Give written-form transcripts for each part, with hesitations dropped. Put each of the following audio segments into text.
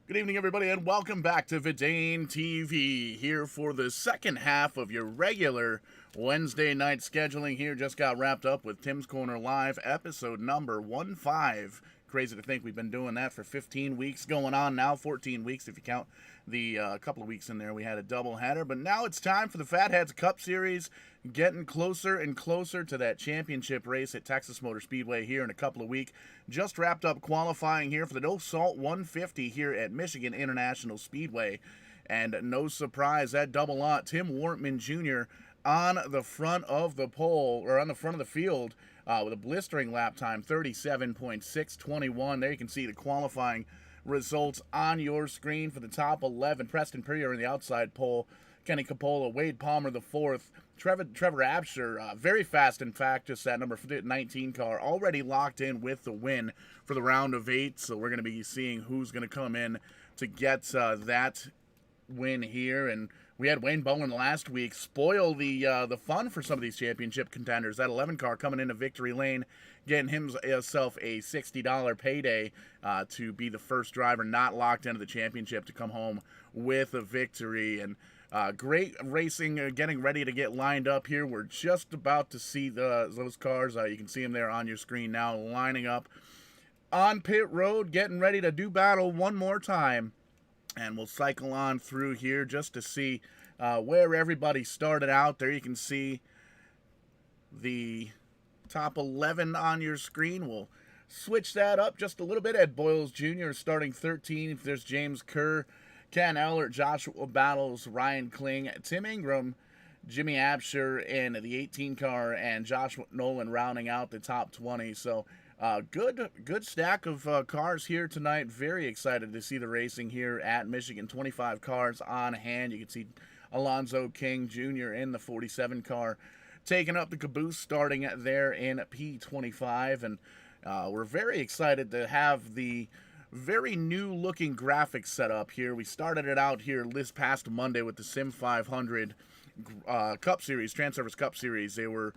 Good evening, everybody, and welcome back to Vidane TV, here for the second half of your regular Wednesday night scheduling here. Just got wrapped up with Tim's Corner Live, episode number 15. Crazy to think we've been doing that for 15 weeks, going on now 14 weeks if you count the couple of weeks in there we had a doubleheader. But now it's time for the FATHEADZ Cup Series, getting closer and closer to that championship race at Texas Motor Speedway here in a couple of weeks. Just wrapped up qualifying here for the No Salt 150 here at Michigan International Speedway. And no surprise, that double aught, Tim Wortman Jr. on the front of the pole, or on the front of the field, with a blistering lap time, 37.621. There you can see the qualifying results on your screen for the top 11. Preston Prior in the outside pole, Kenny Capola, Wade Palmer the fourth, Trevor Absher, very fast, in fact, just that number 19 car, already locked in with the win for the round of 8. So we're going to be seeing who's going to come in to get that win here. And we had Wayne Bowen last week spoil the fun for some of these championship contenders. That 11 car coming into victory lane, getting himself a $60 payday to be the first driver not locked into the championship to come home with a victory. And great racing, getting ready to get lined up here. We're just about to see those cars. You can see them there on your screen now, lining up on pit road, getting ready to do battle one more time. And we'll cycle on through here just to see where everybody started out. There you can see the top 11 on your screen. We'll switch that up just a little bit. Ed Boyles Jr. starting 13th. There's James Kerr, Ken Ellert, Joshua Battles, Ryan Kling, Tim Ingram, Jimmy Absher in the 18 car, and Josh Nolan rounding out the top 20. So good stack of cars here tonight. Very excited to see the racing here at Michigan. 25 cars on hand. You can see Alonzo King Jr. in the 47 car taking up the caboose, starting there in P25. And we're very excited to have the very new looking graphics set up here. We started it out here this past Monday with the Sim 500 Cup Series, Trans-Service Cup Series. They were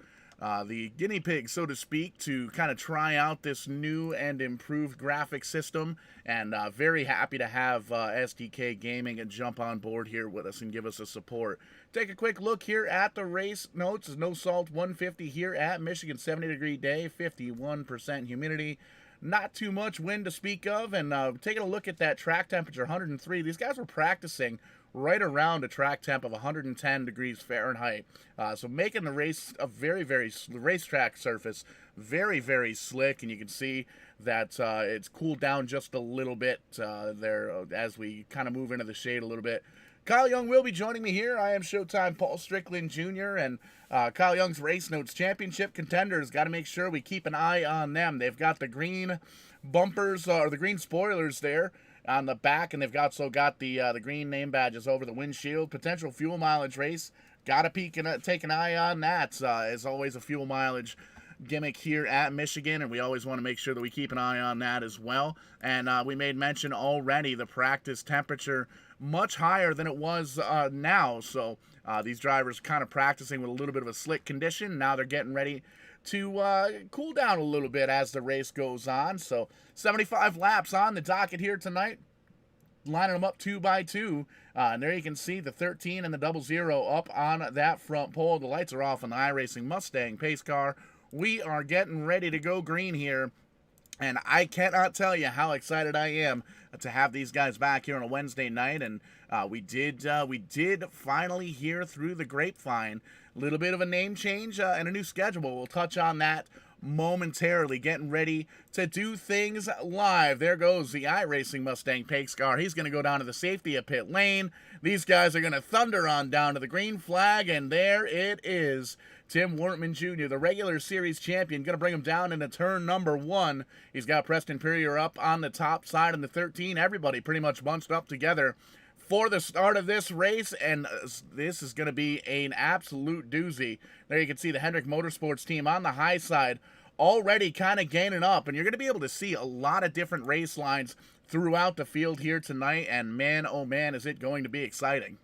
the guinea pig, so to speak, to kind of try out this new and improved graphic system, and very happy to have SDK Gaming jump on board here with us and give us a support. Take a quick look here at the race notes. It's No Salt 150 here at Michigan, 70-degree day, 51% humidity. Not too much wind to speak of, and taking a look at that track temperature, 103. These guys were practicing right around a track temp of 110 degrees Fahrenheit. So making the race a very racetrack surface very, very slick, and you can see that it's cooled down just a little bit there as we kind of move into the shade a little bit. Kyle Young will be joining me here. I am Showtime Paul Strickland Jr. and Kyle Young's Race Notes Championship contenders. Got to make sure we keep an eye on them. They've got the green bumpers, or the green spoilers there on the back, and they've also got the green name badges over the windshield. Potential fuel mileage race. Got to peek and take an eye on that. As always, a fuel mileage gimmick here at Michigan, and we always want to make sure that we keep an eye on that as well. And we made mention already, the practice temperature much higher than it was now. So these drivers kind of practicing with a little bit of a slick condition. Now they're getting ready to cool down a little bit as the race goes on. So 75 laps on the docket here tonight, lining them up 2 by 2. And there you can see the 13 and the 00 up on that front pole. The lights are off on the iRacing Mustang pace car. We are getting ready to go green here, and I cannot tell you how excited I am to have these guys back here on a Wednesday night. And we did finally hear through the grapevine a little bit of a name change and a new schedule. We'll touch on that momentarily, getting ready to do things live. There goes the iRacing Mustang pace car. He's going to go down to the safety of pit lane. These guys are going to thunder on down to the green flag, and there it is. Tim Wortman Jr., the regular series champion, going to bring him down into turn number 1. He's got Preston Perrier up on the top side in the 13. Everybody pretty much bunched up together for the start of this race, and this is going to be an absolute doozy. There you can see the Hendrick Motorsports team on the high side already kind of gaining up, and you're going to be able to see a lot of different race lines throughout the field here tonight, and man, oh man, is it going to be exciting.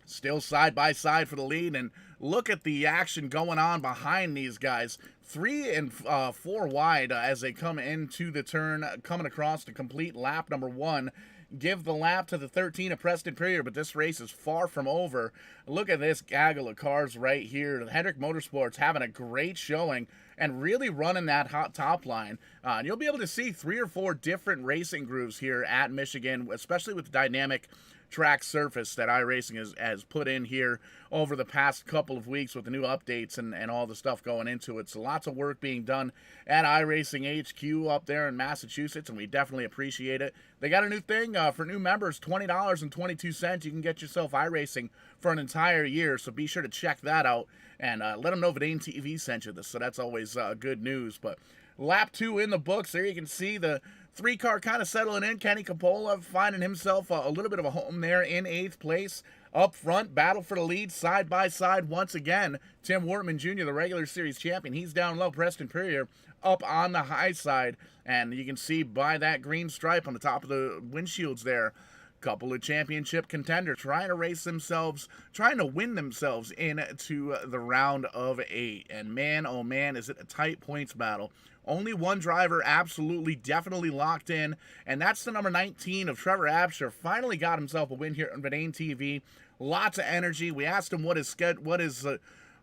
Still side by side for the lead, and look at the action going on behind these guys. 3 and 4 wide as they come into the turn, coming across to complete lap number 1. Give the lap to the 13 of Preston Perrier, but this race is far from over. Look at this gaggle of cars right here. Hendrick Motorsports having a great showing and really running that hot top line. And you'll be able to see 3 or 4 different racing grooves here at Michigan, especially with the dynamic track surface that iRacing has put in here over the past couple of weeks with the new updates and all the stuff going into it. So lots of work being done at iRacing HQ up there in Massachusetts, and we definitely appreciate it. They got a new thing for new members, $20.22. You can get yourself iRacing for an entire year, so be sure to check that out and let them know Vidane TV sent you this, so that's always good news. But lap 2 in the books. There you can see the 3-car kind of settling in. Kenny Coppola finding himself a little bit of a home there in 8th place. Up front, battle for the lead, side by side once again. Tim Wortman Jr., the regular series champion, he's down low. Preston Perrier up on the high side. And you can see by that green stripe on the top of the windshields there, couple of championship contenders trying to race themselves, trying to win themselves into the round of 8. And man, oh man, is it a tight points battle. Only one driver absolutely, definitely locked in, and that's the number 19 of Trevor Absher. Finally got himself a win here on Vidane TV. Lots of energy. We asked him what his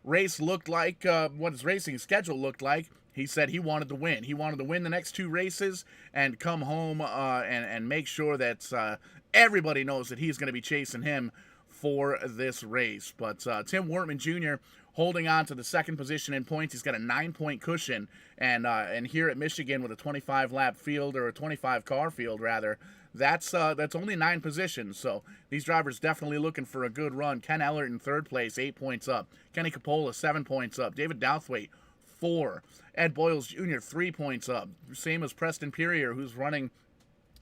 race looked like, what his racing schedule looked like. He said he wanted to win. He wanted to win the next 2 races and come home and make sure that everybody knows that he's going to be chasing him for this race. But Tim Wortman Jr. holding on to the 2nd position in points. He's got a 9-point cushion, and here at Michigan with a 25-lap field, or a 25-car field rather, that's only 9 positions. So these drivers definitely looking for a good run. Ken Ellert in 3rd place, 8 points up. Kenny Coppola 7 points up. David Douthwaite 4. Ed Boyles Jr. 3 points up. Same as Preston Perrier, who's running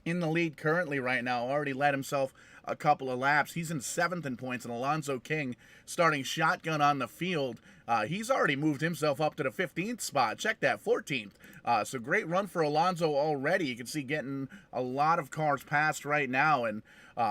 in the lead currently right now, already led himself a couple of laps. He's in 7th in points, and Alonzo King starting shotgun on the field. He's already moved himself up to the 15th spot. Check that, 14th. So great run for Alonzo already. You can see getting a lot of cars past right now, and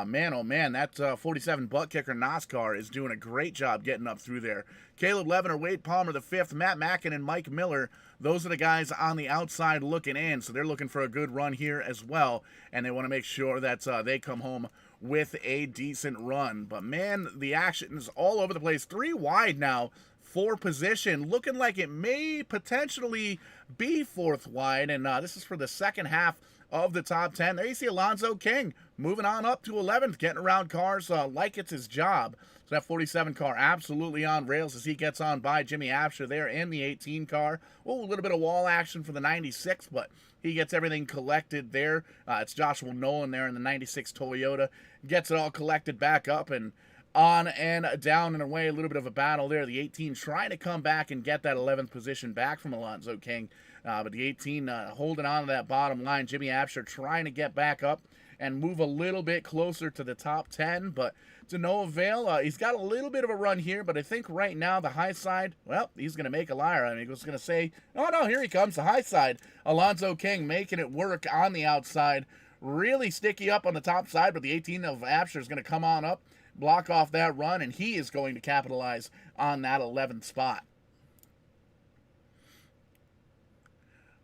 man, oh man, that 47 butt kicker NASCAR is doing a great job getting up through there. Caleb Levener, Wade Palmer the 5th, Matt Mackin and Mike Miller, those are the guys on the outside looking in, so they're looking for a good run here as well, and they want to make sure that they come home with a decent run. But man, the action is all over the place. 3 wide now for position, looking like it may potentially be 4th wide, and this is for the second half of the top 10. There you see Alonzo King moving on up to 11th, getting around cars like it's his job. So that 47 car absolutely on rails as he gets on by Jimmy Absher there in the 18 car. Oh, a little bit of wall action for the 96, but he gets everything collected there. It's Joshua Nolan there in the 96 Toyota. Gets it all collected back up and on and down and away. A little bit of a battle there. The 18 trying to come back and get that 11th position back from Alonzo King. But the 18 holding on to that bottom line. Jimmy Absher trying to get back up and move a little bit closer to the top 10, but to no avail. He's got a little bit of a run here, but I think right now the high side, well, he's going to make a liar. I mean, he was going to say, oh no, here he comes, the high side. Alonzo King making it work on the outside. Really sticky up on the top side, but the 18 of Absher is going to come on up, block off that run, and he is going to capitalize on that 11th spot.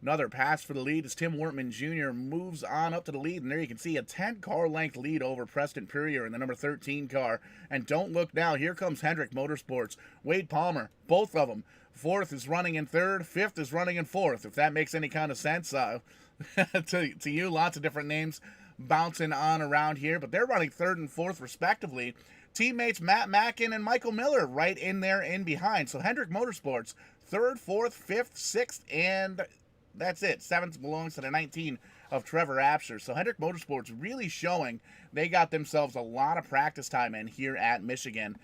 Another pass for the lead as Tim Wortman Jr. moves on up to the lead, and there you can see a 10-car length lead over Preston Perrier in the number 13 car. And don't look now, here comes Hendrick Motorsports. Wade Palmer, both of them. 4th is running in 3rd, 5th is running in 4th, if that makes any kind of sense to you. Lots of different names bouncing on around here, but they're running third and fourth respectively. Teammates Matt Mackin and Michael Miller right in there in behind. So Hendrick Motorsports, third, fourth, fifth, sixth, and that's it. Seventh belongs to the 19 of Trevor Apsher. So Hendrick Motorsports really showing they got themselves a lot of practice time in here at Michigan,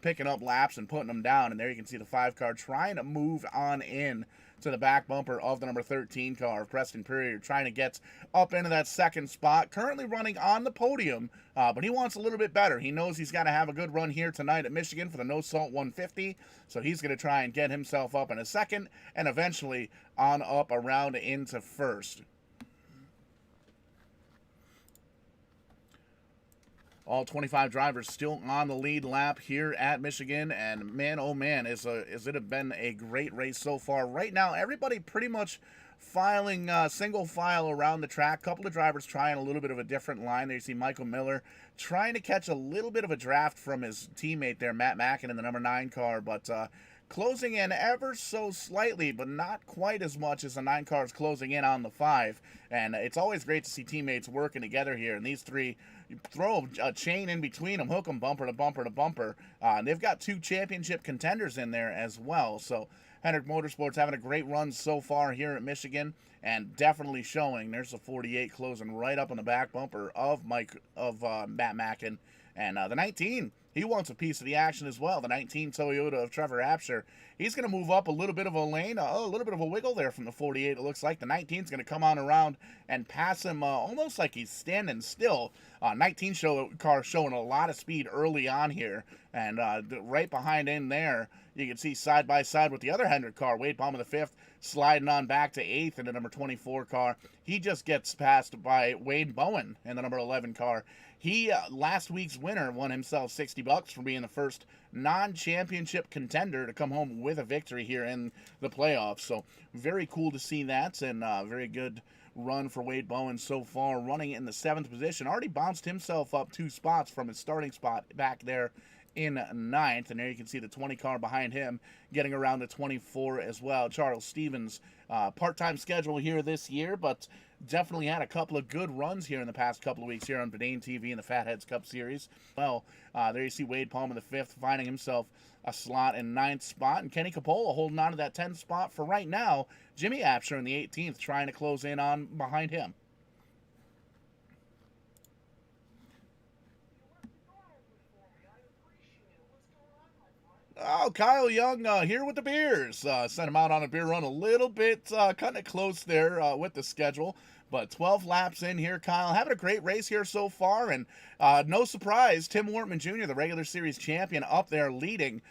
picking up laps and putting them down. And there you can see the 5 car trying to move on in to the back bumper of the number 13 car of Preston Perrier, trying to get up into that second spot. Currently running on the podium, but he wants a little bit better. He knows he's got to have a good run here tonight at Michigan for the No Salt 150, so he's going to try and get himself up in a second and eventually on up around into first. All 25 drivers still on the lead lap here at Michigan, and man, oh man, is it been a great race so far. Right now, everybody pretty much filing single file around the track. Couple of drivers trying a little bit of a different line. There you see Michael Miller trying to catch a little bit of a draft from his teammate there, Matt Mackin, in the number 9 car, but closing in ever so slightly, but not quite as much as the 9 cars closing in on the 5. And it's always great to see teammates working together here. And these three, you throw a chain in between them, hook them bumper to bumper to bumper. And they've got 2 championship contenders in there as well. So Hendrick Motorsports having a great run so far here at Michigan, and definitely showing. There's the 48 closing right up on the back bumper of Matt Mackin. And the 19, he wants a piece of the action as well. The 19 Toyota of Trevor Apsher. He's going to move up a little bit of a lane, a little bit of a wiggle there from the 48, it looks like. The 19 is going to come on around and pass him almost like he's standing still. 19 car showing a lot of speed early on here. And right behind in there, you can see side by side with the other Hendrick car, Wade Baum of the 5th, sliding on back to 8th in the number 24 car. He just gets passed by Wade Bowen in the number 11 car. He, last week's winner, won himself $60 for being the first non-championship contender to come home with a victory here in the playoffs. So very cool to see that, and very good run for Wade Bowen so far, running in the 7th position. Already bounced himself up 2 spots from his starting spot back there in 9th, and there you can see the 20 car behind him getting around the 24 as well. Charles Stevens, part-time schedule here this year, but definitely had a couple of good runs here in the past couple of weeks here on Verdane TV in the Fatheads Cup Series. Well, there you see Wade Palmer the 5th finding himself a slot in 9th spot, and Kenny Capola holding on to that 10th spot for right now. Jimmy Apsher in the 18th trying to close in on behind him. Oh, Kyle Young here with the beers. Sent him out on a beer run a little bit, kind of close there with the schedule. But 12 laps in here, Kyle. Having a great race here so far. And no surprise, Tim Wortman Jr., the regular series champion, up there leading.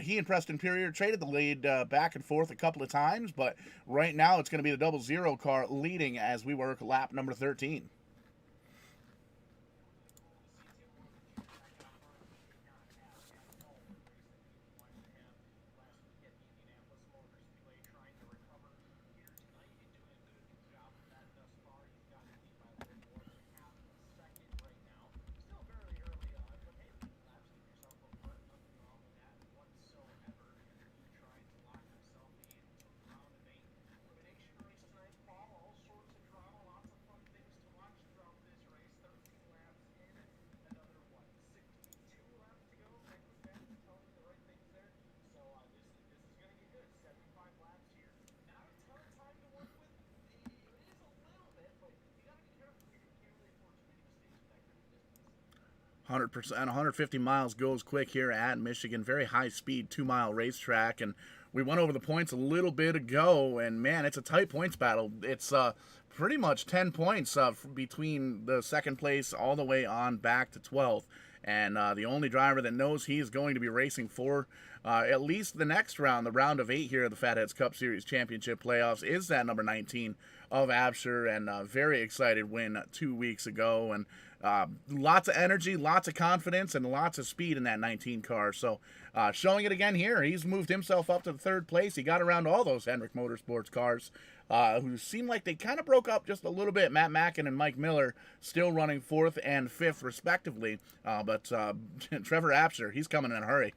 He and Preston Perrier traded the lead back and forth a couple of times. But right now it's going to be the 00 car leading as we work lap number 13. %, 150 miles goes quick here at Michigan. Very high speed 2-mile racetrack, and we went over the points a little bit ago, and man, it's a tight points battle. It's pretty much 10 points between the second place all the way on back to 12th. And the only driver that knows he is going to be racing for at least the next round, the round of 8 here of the Fatheads Cup Series Championship Playoffs, is that number 19 of Apsher, and very excited win 2 weeks ago. And lots of energy, lots of confidence, and lots of speed in that 19 car. So showing it again here. He's moved himself up to the 3rd place. He got around all those Hendrick Motorsports cars, who seemed like they kind of broke up just a little bit. Matt Mackin and Mike Miller still running 4th and 5th respectively. But Trevor Apsher, he's coming in a hurry.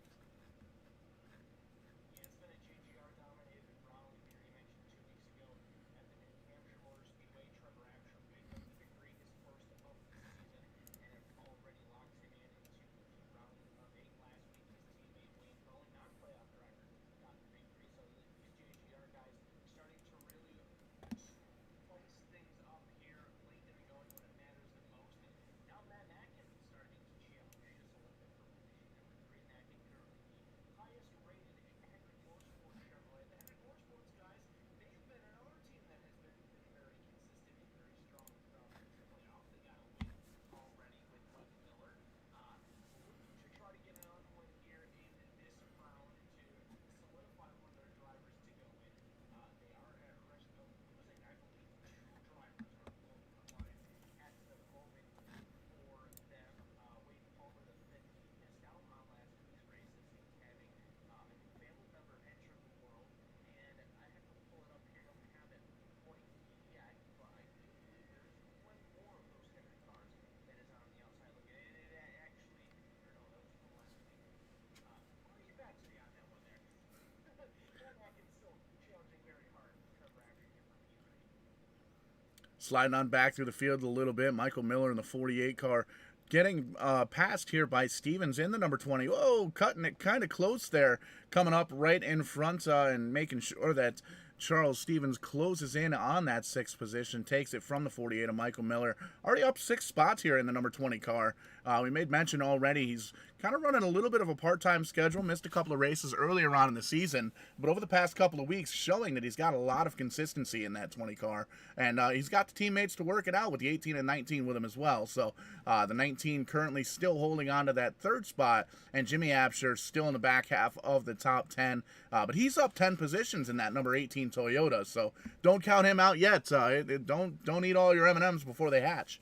sliding on back through the field a little bit. Michael Miller in the 48 car getting passed here by Stevens in the number 20. Oh, cutting it kind of close there, coming up right in front and making sure that Charles Stevens closes in on that 6th position, takes it from the 48 of Michael Miller. Already up 6 spots here in the number 20 car. We made mention already, he's kind of running a little bit of a part-time schedule, missed a couple of races earlier on in the season, but over the past couple of weeks showing that he's got a lot of consistency in that 20 car, and he's got the teammates to work it out with the 18 and 19 with him as well. So the 19 currently still holding on to that 3rd spot, and Jimmy Absher still in the back half of the top 10, but he's up 10 positions in that number 18 Toyota, so don't count him out yet. Don't eat all your M&Ms before they hatch.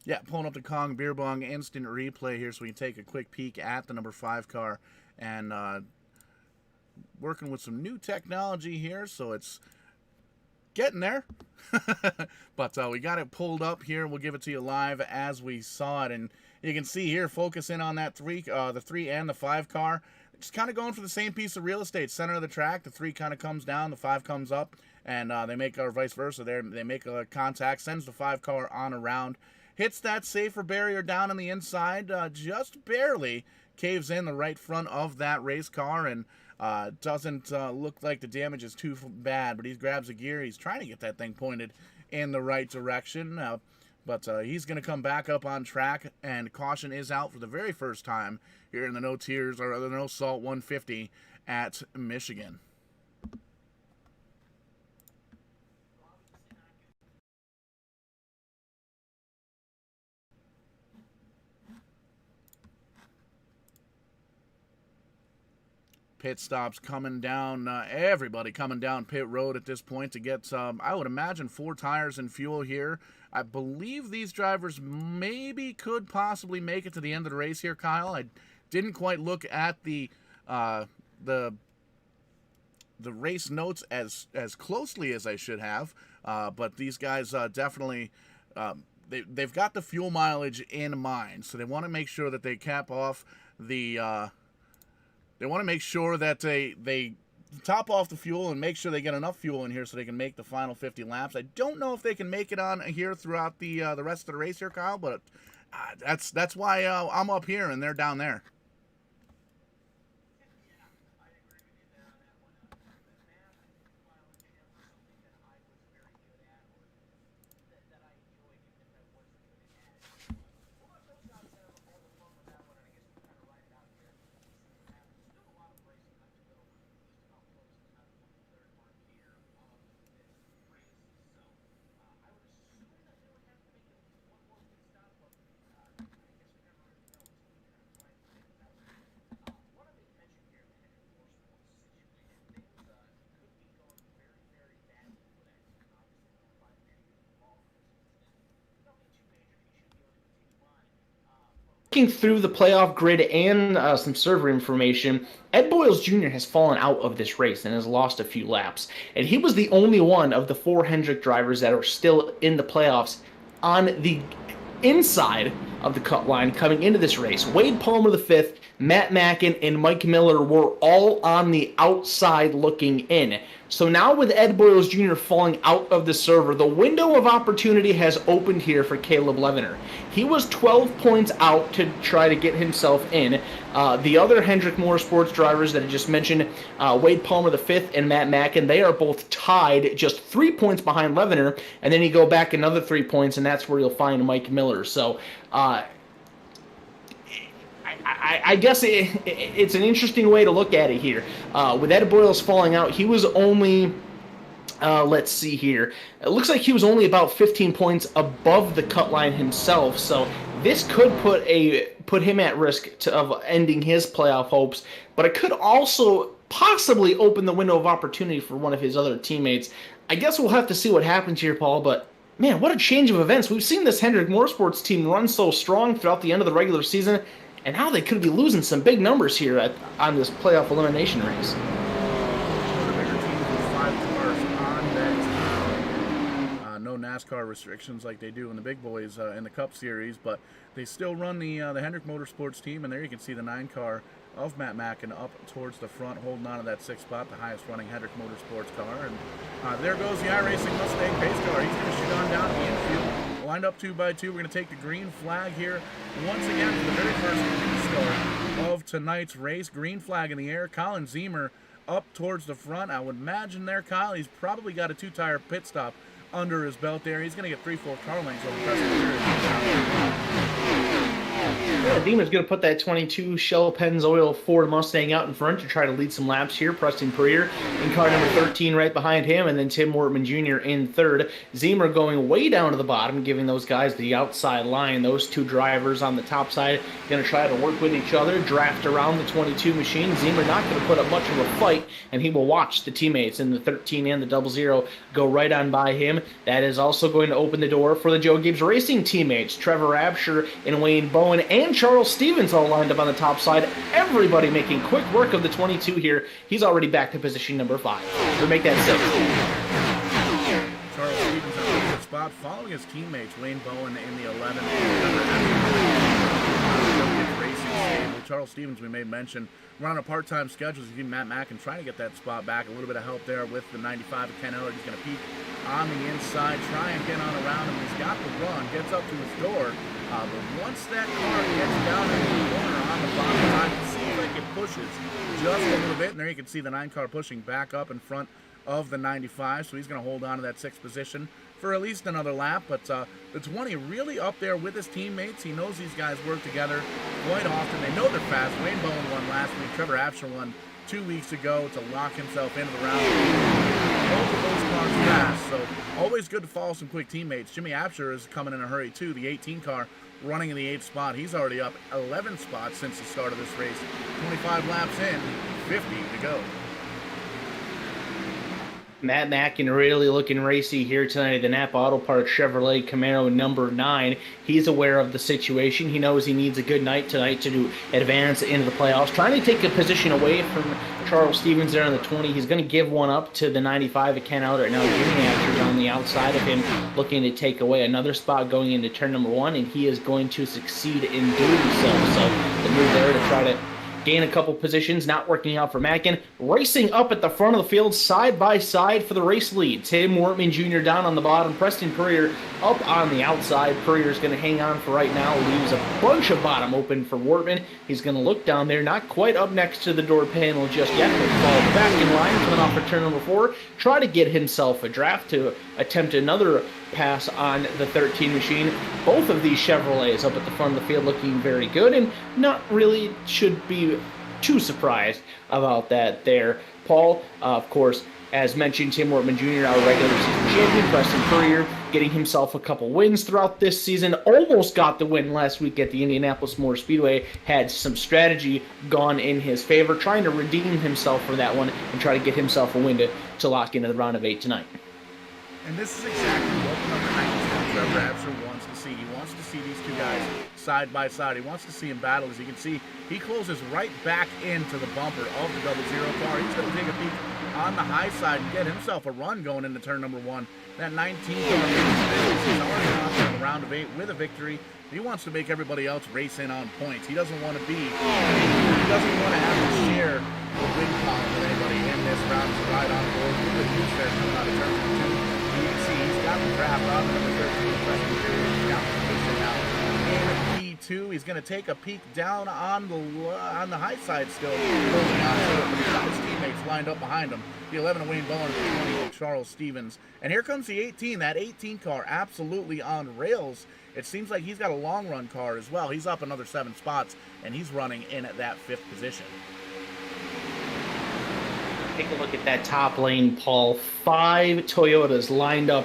Yeah, pulling up the Kong Beer Bong instant replay here so we can take a quick peek at the number 5 car, and working with some new technology here, so it's getting there. But we got it pulled up here. We'll give it to you live as we saw it, and you can see here, focus in on that the 3 and the 5 car. Just kind of going for the same piece of real estate, center of the track. The 3 kind of comes down, the 5 comes up, and they make, or vice versa there, they make a contact, sends the 5 car on around. Hits that safer barrier down on the inside, just barely caves in the right front of that race car, and doesn't look like the damage is too bad, but he grabs a gear. He's trying to get that thing pointed in the right direction, but he's going to come back up on track, and caution is out for the very first time here in the No Tears, or the No Salt 150 at Michigan. Pit stops coming down, everybody coming down pit road at this point to get, I would imagine, 4 tires and fuel here. I believe these drivers maybe could possibly make it to the end of the race here, Kyle. I didn't quite look at the race notes as closely as I should have, but these guys definitely, they've got the fuel mileage in mind, so they want to make sure that they cap off the... They want to make sure that they top off the fuel and make sure they get enough fuel in here so they can make the final 50 laps. I don't know if they can make it on here throughout the rest of the race here, Kyle, but that's why I'm up here and they're down there. Looking through the playoff grid and some server information, Ed Boyles Jr. has fallen out of this race and has lost a few laps. And he was the only one of the 4 Hendrick drivers that are still in the playoffs on the inside of the cut line coming into this race. Wade Palmer the 5th, Matt Mackin, and Mike Miller were all on the outside looking in. So now with Ed Boyles Jr. falling out of the server, the window of opportunity has opened here for Caleb Levener. He was 12 points out to try to get himself in. The other Hendrick Motorsports drivers that I just mentioned, Wade Palmer the 5th and Matt Mackin, they are both tied just 3 points behind Levener, and then you go back another 3 points, and that's where you'll find Mike Miller. So I guess it's an interesting way to look at it here. With Ed Boyles falling out, he was only, let's see here. It looks like he was only about 15 points above the cut line himself, so this could put him at risk of ending his playoff hopes, but it could also possibly open the window of opportunity for one of his other teammates. I guess we'll have to see what happens here, Paul, but man, what a change of events. We've seen this Hendrick Motorsports team run so strong throughout the end of the regular season, and now they could be losing some big numbers here on this playoff elimination race. No NASCAR restrictions like they do in the big boys in the Cup Series, but they still run the Hendrick Motorsports team, and there you can see the 9 car of Matt Mackin up towards the front, holding on to that 6th spot, the highest running Hendrick Motorsports car. And there goes the iRacing Mustang pace car. He's going to shoot on down the infield, lined up 2 by 2. We're going to take the green flag here once again for the very first restart of tonight's race. Green flag in the air. Colin Zemer up towards the front. I would imagine there, Kyle, he's probably got a 2-tire pit stop under his belt there. He's going to get 3-4 car lengths over Preston. Yeah, Deemer's going to put that 22 Shell Pennzoil Ford Mustang out in front to try to lead some laps here. Preston Purrier in car number 13 right behind him, and then Tim Wortman Jr. in third. Zemer going way down to the bottom, giving those guys the outside line. Those 2 drivers on the top side going to try to work with each other, draft around the 22 machine. Zemer not going to put up much of a fight, and he will watch the teammates in the 13 and the 00 go right on by him. That is also going to open the door for the Joe Gibbs Racing teammates. Trevor Absher and Wayne Bowen and Charles Stevens all lined up on the top side. Everybody making quick work of the 22 here. He's already back to position number 5. We'll make that 6. Charles Stevens in the spot, following his teammates, Wayne Bowen in the 11. Charles Stevens, we may mention, run on a part-time schedule. He's giving Matt Mackin trying to get that spot back. A little bit of help there with the 95 of Ken Ellard. He's going to peek on the inside, try and get on around him. He's got the run, gets up to his door. But once that car gets down in the corner on the bottom side, you see like it pushes just a little bit. And there you can see the 9 car pushing back up in front of the 95. So he's going to hold on to that 6th position for at least another lap. But the 20 really up there with his teammates. He knows these guys work together quite often. They know they're fast. Wayne Bowen won last week. Trevor Absher won 2 weeks ago to lock himself into the round. Both of those cars fast, so always good to follow some quick teammates. Jimmy Absher is coming in a hurry too. The 18 car running in the 8th spot. He's already up 11 spots since the start of this race. 25 laps in, 50 to go. Matt Mackin really looking racy here tonight. The Napa Auto Parts Chevrolet Camaro number 9. He's aware of the situation. He knows he needs a good night tonight to advance into the playoffs. Trying to take a position away from Charles Stevens there on the 20. He's going to give one up to the 95 of Ken Ellard. Now Jimmy Asher's on the outside of him, looking to take away another spot going into turn number 1, and he is going to succeed in doing so. So the move there to try to gain a couple positions, not working out for Mackin. Racing up at the front of the field, side by side for the race lead. Tim Wortman Jr. down on the bottom. Preston Purrier up on the outside. Purrier's going to hang on for right now. Leaves a bunch of bottom open for Wortman. He's going to look down there, not quite up next to the door panel just yet, but fall back in line, coming off of turn number 4. Try to get himself a draft to attempt another pass on the 13 machine. Both of these Chevrolets up at the front of the field looking very good, and not really should be too surprised about that there. Paul, of course, as mentioned, Tim Wortman Jr., our regular season champion. Preston Purrier getting himself a couple wins throughout this season. Almost got the win last week at the Indianapolis Motor Speedway. Had some strategy gone in his favor, trying to redeem himself for that one and try to get himself a win to lock into the round of 8 tonight. And this is exactly what number 19 Trevor Absher wants to see. He wants to see these 2 guys side by side. He wants to see them battle. As you can see, he closes right back into the bumper of the 00 car. He's going to take a peek on the high side and get himself a run going into turn number 1. That 19 car is already off in the round of 8 with a victory. He wants to make everybody else race in on points. He doesn't want to have to share the win column with anybody in this round. He's right on board with the juice there coming out of turn number 2. You can see he's got the draft on number 13. Preston Purrier. He's got the position now in P2. 2. He's going to take a peek down on the high side still. Holding on to it, but he's got his teammates lined up behind him. The 11 of Wayne Bowen, the 20 of Charles Stevens. And here comes the 18. That 18 car absolutely on rails. It seems like he's got a long run car as well. He's up another 7 spots, and he's running in at that 5th position. Take a look at that top lane, Paul. 5 Toyotas lined up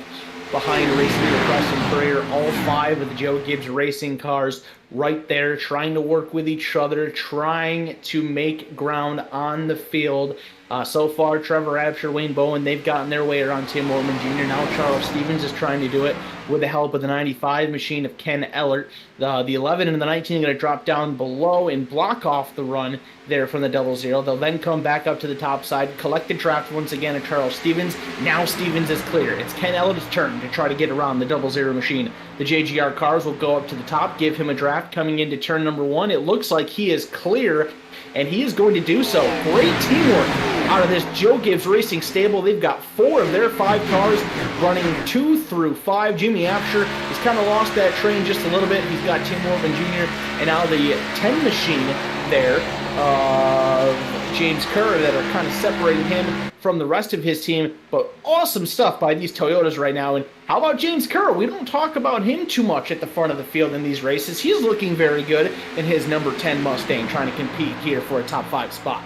behind race leader Preston Prayer. All 5 of the Joe Gibbs Racing cars right there, trying to work with each other, trying to make ground on the field. So far, Trevor Absher, Wayne Bowen, they've gotten their way around Tim Ortman Jr. Now Charles Stevens is trying to do it with the help of the 95 machine of Ken Ellert. The 11 and the 19 are going to drop down below and block off the run there from the 00. They'll then come back up to the top side, collect the draft once again at Charles Stevens. Now Stevens is clear. It's Ken Ellert's turn to try to get around the 00 machine. The JGR cars will go up to the top, give him a draft coming into turn number 1. It looks like he is clear, and he is going to do so. Great teamwork out of this Joe Gibbs Racing stable. They've got 4 of their 5 cars running 2 through 5. Jimmy Apsher has kind of lost that train just a little bit. He's got Tim Ortman Jr. and now the 10 machine there of James Kerr that are kind of separating him from the rest of his team. But awesome stuff by these Toyotas right now. And how about James Kerr? We don't talk about him too much at the front of the field in these races. He's looking very good in his number 10 Mustang, trying to compete here for a top 5 spot.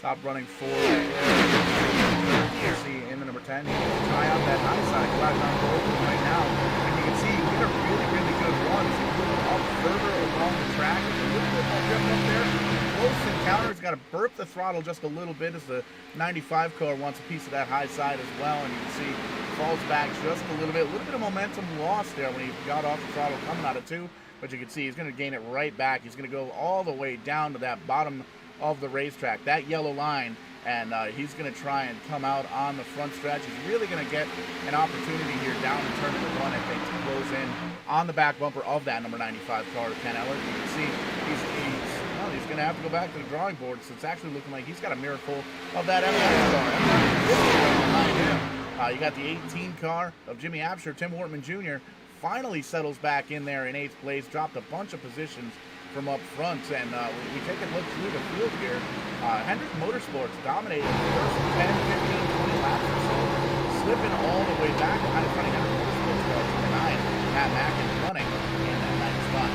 Top running 4. You see in the number 10. He can try out that high side. Black on gold right now. And you can see he did a really, really good run. He's moving up further along the track. There's a little bit more drift up there. Close encounter. He's got to burp the throttle just a little bit as the 95 car wants a piece of that high side as well. And you can see falls back just a little bit. A little bit of momentum lost there when he got off the throttle coming out of 2. But you can see he's going to gain it right back. He's going to go all the way down to that bottom of the racetrack, that yellow line, and he's going to try and come out on the front stretch. He's really going to get an opportunity here down in turn number 1, I think, to close in on the back bumper of that number 95 car, Ken Ellert. You can see he's going to have to go back to the drawing board, so it's actually looking like he's got a miracle of that M9 car. You got the 18 car of Jimmy Apsher. Tim Ortman Jr. finally settles back in there in 8th place, dropped a bunch of positions from up front, and we take a look through the field here. Hendrick Motorsports dominated the first 10, 15, 20 laps or so, slipping all the way back behind front of Hendrick Motorsports car number 9, Matt Mackin running in that 9th spot.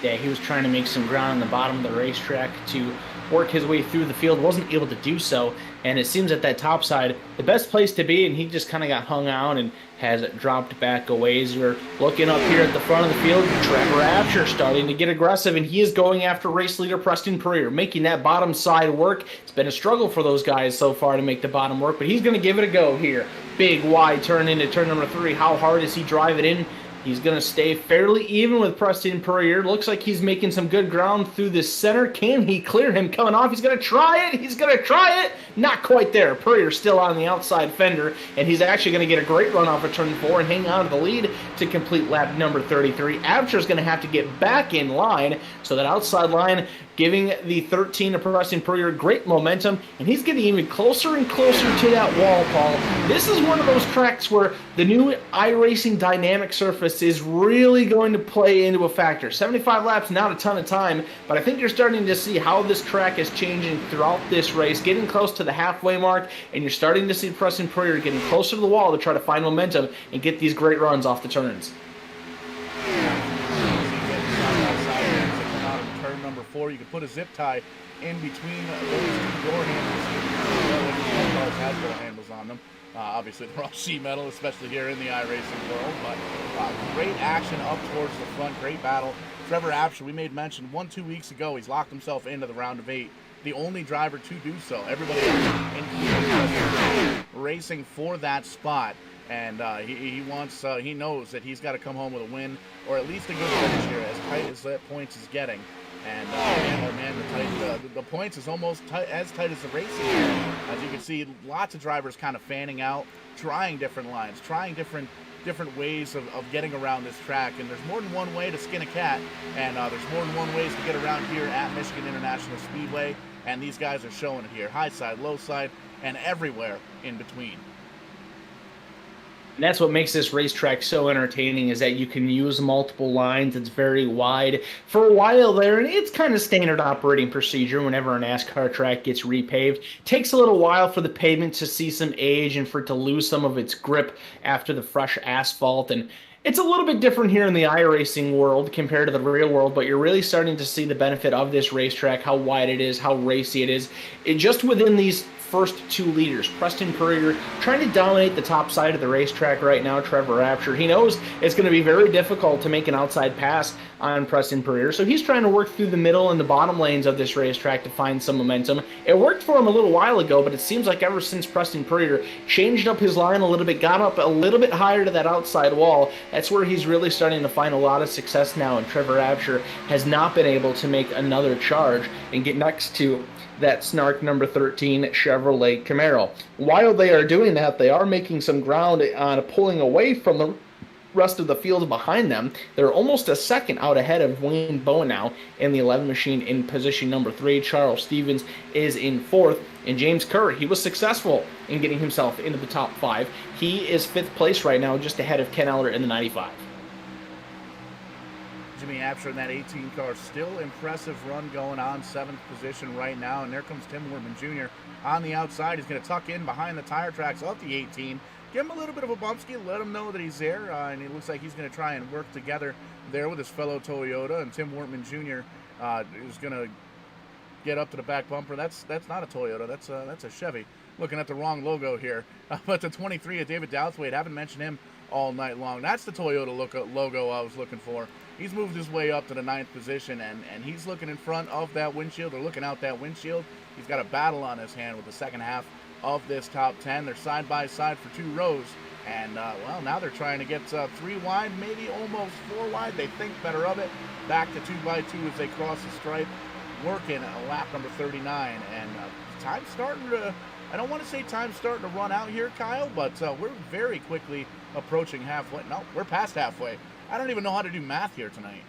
Yeah, he was trying to make some ground on the bottom of the racetrack to work his way through the field, wasn't able to do so, and it seems at that top side, the best place to be, and he just kind of got hung out and has dropped back away. As we're looking up here at the front of the field, Trevor Absher starting to get aggressive, and he is going after race leader Preston Prayer, making that bottom side work. It's been a struggle for those guys so far to make the bottom work, but he's going to give it a go here. Big wide turn into turn number 3. How hard does he drive it in? He's going to stay fairly even with Preston Prayer. Looks like he's making some good ground through the center. Can he clear him coming off? He's going to try it. He's going to try it. Not quite there. Prayer still on the outside fender, and he's actually going to get a great run off of turn 4 and hang on to the lead to complete lap number 33. Absher's going to have to get back in line, so that outside line giving the 13 of Preston Prayer great momentum, and he's getting even closer and closer to that wall, Paul. This is one of those tracks where the new iRacing dynamic surface is really going to play into a factor. 75 laps, not a ton of time, but I think you're starting to see how this track is changing throughout this race, getting close to the halfway mark, and you're starting to see Preston Prayer getting closer to the wall to try to find momentum and get these great runs off the turns. Number 4, you can put a zip tie in between those 2 door handles. Cars have door handles on them. Obviously, they're all sheet metal, especially here in the iRacing world. But great action up towards the front. Great battle. Trevor Absher, we made mention 2 weeks ago, he's locked himself into the round of 8. The only driver to do so. Everybody else in racing for that spot. And he knows that he's got to come home with a win, or at least a good finish here, as tight as that points is getting. And the points is almost as tight as the racing. As you can see, lots of drivers kind of fanning out, trying different lines, trying different ways of getting around this track. And there's more than one way to skin a cat, and there's more than one ways to get around here at Michigan International Speedway. And these guys are showing it here, high side, low side, and everywhere in between. And that's what makes this racetrack so entertaining, is that you can use multiple lines. It's very wide. For a while there, and it's kind of standard operating procedure whenever a NASCAR track gets repaved. It takes a little while for the pavement to see some age and for it to lose some of its grip after the fresh asphalt. And it's a little bit different here in the iRacing world compared to the real world, but you're really starting to see the benefit of this racetrack, how wide it is, how racy it is. Just within these first 2 leaders, Preston Purrier trying to dominate the top side of the racetrack right now. Trevor Rapture, he knows it's going to be very difficult to make an outside pass on Preston Purrier, so he's trying to work through the middle and the bottom lanes of this racetrack to find some momentum. It worked for him a little while ago, but it seems like ever since Preston Purrier changed up his line a little bit, got up a little bit higher to that outside wall, that's where he's really starting to find a lot of success now, and Trevor Rapture has not been able to make another charge and get next to that snark number 13 Chevrolet Camaro. While they are doing that, they are making some ground on pulling away from the rest of the field behind them. They're almost a second out ahead of Wayne Bowen now in the 11 machine in position number 3. Charles Stevens is in 4th. And James Kerr, he was successful in getting himself into the top 5. He is 5th place right now, just ahead of Ken Eller in the 95. Jimmy Apsher in that 18 car, still impressive run going on, 7th position right now. And there comes Tim Wortman Jr. on the outside. He's going to tuck in behind the tire tracks of the 18. Give him a little bit of a bumpski, let him know that he's there. And it looks like he's going to try and work together there with his fellow Toyota. And Tim Wortman Jr. Is going to get up to the back bumper. That's not a Toyota. That's a Chevy. Looking at the wrong logo here. But the 23 of David Douthwaite, haven't mentioned him all night long. That's the Toyota logo I was looking for. He's moved his way up to the 9th position, and he's looking in front of that windshield, or looking out that windshield. He's got a battle on his hand with the second half of this top 10. They're side by side for 2 rows, and well, now they're trying to get 3 wide, maybe almost 4 wide. They think better of it. Back to 2 by 2 as they cross the stripe, working a lap number 39, and time's starting to, I don't want to say time's starting to run out here, Kyle, but we're very quickly approaching halfway. No, we're past halfway. I don't even know how to do math here tonight.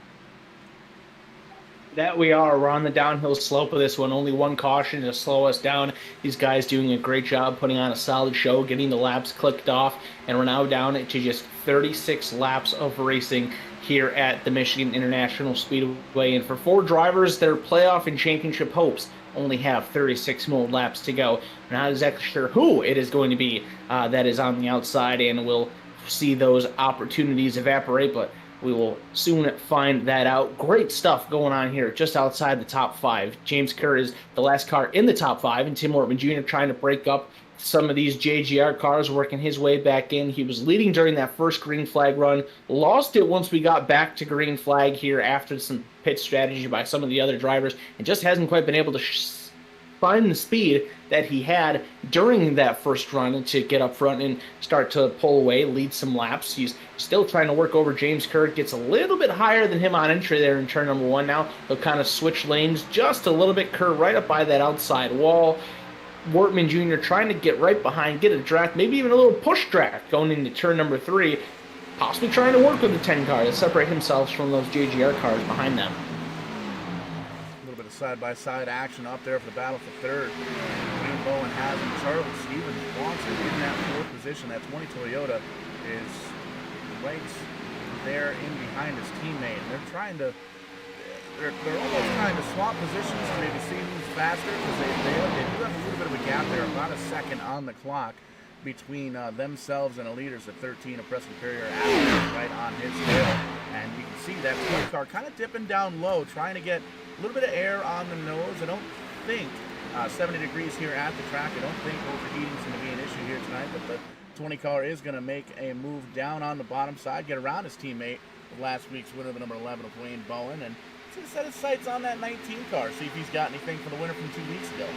That we are. We're on the downhill slope of this one. Only one caution to slow us down. These guys doing a great job putting on a solid show, getting the laps clicked off, and we're now down to just 36 laps of racing here at the Michigan International Speedway. And for 4 drivers, their playoff and championship hopes only have 36 more laps to go. We're not exactly sure who it is going to be that is on the outside, and we'll see those opportunities evaporate, but we will soon find that out. Great stuff going on here just outside the top 5. James Kerr is the last car in the top 5, and Tim Wortman Jr. trying to break up some of these JGR cars, working his way back in. He was leading during that first green flag run, lost it once we got back to green flag here after some pit strategy by some of the other drivers, and just hasn't quite been able to find the speed that he had during that first run to get up front and start to pull away, lead some laps. He's still trying to work over James Kerr. Gets a little bit higher than him on entry there in turn number 1 now. They'll kind of switch lanes just a little bit. Kerr right up by that outside wall. Wortman Jr. trying to get right behind, get a draft, maybe even a little push draft going into turn number 3. Possibly trying to work with the 10 car to separate himself from those JGR cars behind them. Side-by-side action up there for the battle for 3rd. Wayne Bowen has him. Charles Stevens wants him in that 4th position. That 20 Toyota is right there in behind his teammate. And they're trying to, they're almost trying to swap positions to maybe see who's faster, because they do have a little bit of a gap there, about a second on the clock between themselves and the leaders at 13 of Preston Purrier right on his tail. And you can see that 20 car kind of dipping down low, trying to get a little bit of air on the nose. I don't think 70 degrees here at the track. I don't think overheating is going to be an issue here tonight, but the 20 car is going to make a move down on the bottom side, get around his teammate of last week's winner, the number 11 of Wayne Bowen, and he's going to set his sights on that 19 car, see if he's got anything for the winner from 2 weeks ago.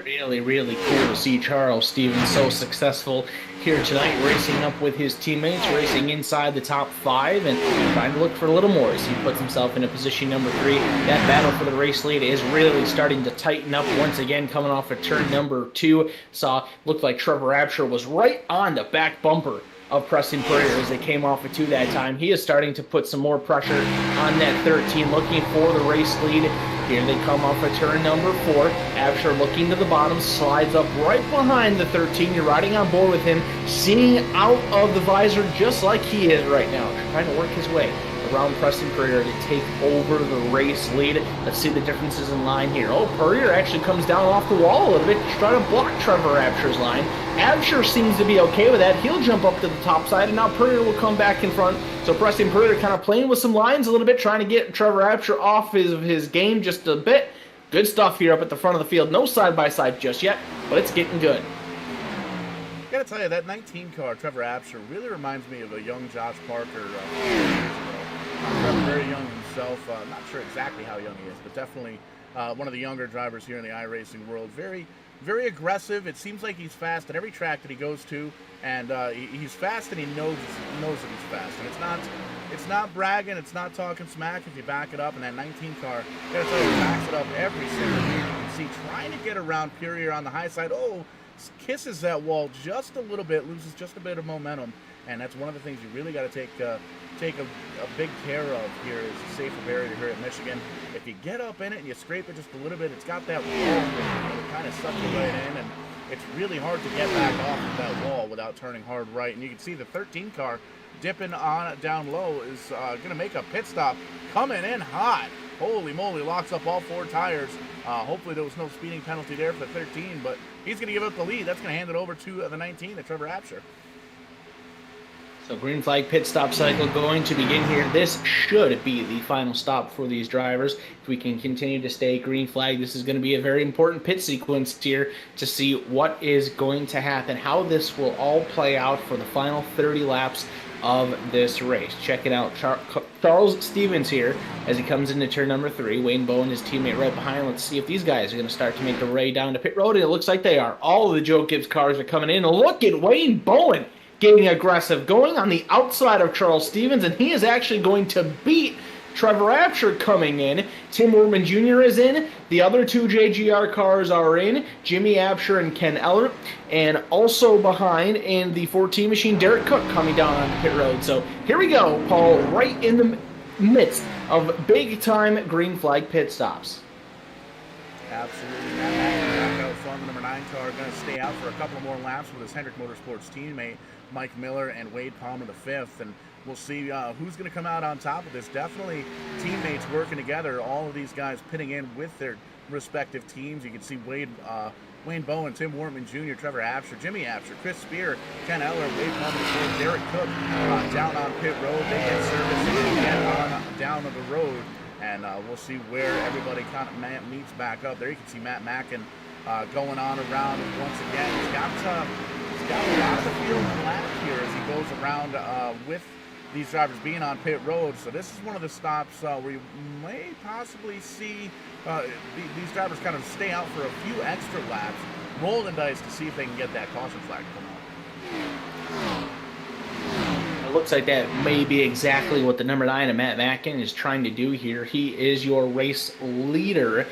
Really, really cool to see Charles Stevens so successful here tonight, racing up with his teammates, racing inside the top 5, and trying to look for a little more as he puts himself in a position number 3. That battle for the race lead is really starting to tighten up once again, coming off of turn number 2. Looked like Trevor Rapture was right on the back bumper of Preston Purrier as they came off of 2 that time. He is starting to put some more pressure on that 13, looking for the race lead. Here they come off of turn number 4. Absher looking to the bottom, slides up right behind the 13. You're riding on board with him, seeing out of the visor just like he is right now, trying to work his way around Preston Purrier to take over the race lead. Let's see the differences in line here. Oh, Purrier actually comes down off the wall a little bit to try to block Trevor Absher's line. Absher seems to be okay with that. He'll jump up to the top side, and now Purrier will come back in front. So Preston Purrier kind of playing with some lines a little bit, trying to get Trevor Absher off his game just a bit. Good stuff here up at the front of the field. No side-by-side just yet, but it's getting good. I gotta tell you, that 19 car, Trevor Absher, really reminds me of a young Josh Parker. Very young himself. Not sure exactly how young he is, but definitely one of the younger drivers here in the iRacing world. Very, very aggressive. It seems like he's fast at every track that he goes to, and he's fast, and he knows that he's fast. And it's not bragging, it's not talking smack if you back it up. And that 19 car, I gotta tell you, he backs it up every single year. You can see trying to get around Purrier on the high side. Oh, kisses that wall just a little bit, loses just a bit of momentum, and that's one of the things you really got to take a big care of here is a safer barrier here at Michigan. If you get up in it and you scrape it just a little bit, it's got that wall that kind of sucks you right in, and it's really hard to get back off of that wall without turning hard right. And you can see the 13 car dipping on down low is going to make a pit stop, coming in hot. Holy moly, locks up all 4 tires. Hopefully there was no speeding penalty there for the 13, but he's going to give up the lead. That's going to hand it over to the 19, to Trevor Absher. So green flag pit stop cycle going to begin here. This should be the final stop for these drivers. If we can continue to stay green flag, this is going to be a very important pit sequence here to see what is going to happen, how this will all play out for the final 30 laps of this race. Check it out. Charles Stevens here as he comes into turn number 3. Wayne Bowen, his teammate, right behind. Let's see if these guys are going to start to make the way down to pit road, and it looks like they are. All of the Joe Gibbs cars are coming in. Look at Wayne Bowen getting aggressive, going on the outside of Charles Stevens, and he is actually going to beat Trevor Absher coming in. Tim Wortman Jr. is in. The other 2 JGR cars are in. Jimmy Absher and Ken Eller. And also behind in the 14 machine, Derek Cook coming down on pit road. So here we go, Paul, right in the midst of big-time green flag pit stops. Absolutely. Back out front, the number 9 car going to stay out for a couple more laps with his Hendrick Motorsports teammate, Mike Miller, and Wade Palmer the 5th. And we'll see who's going to come out on top of this. Definitely teammates working together. All of these guys pitting in with their respective teams. You can see Wayne Bowen, Tim Wortman Jr., Trevor Absher, Jimmy Absher, Chris Spear, Ken Eller, Wade Palmer the 4th, Derek Cook down on pit road. They get service and get on down to the road. And we'll see where everybody kind of meets back up. There you can see Matt Mackin going on around once again. He's got a lot of the field lap here as he goes around with these drivers being on pit road. So this is one of the stops where you may possibly see these drivers kind of stay out for a few extra laps, roll the dice to see if they can get that caution flag to come out. It looks like that may be exactly what the number 9 of Matt Mackin is trying to do here. He is your race leader.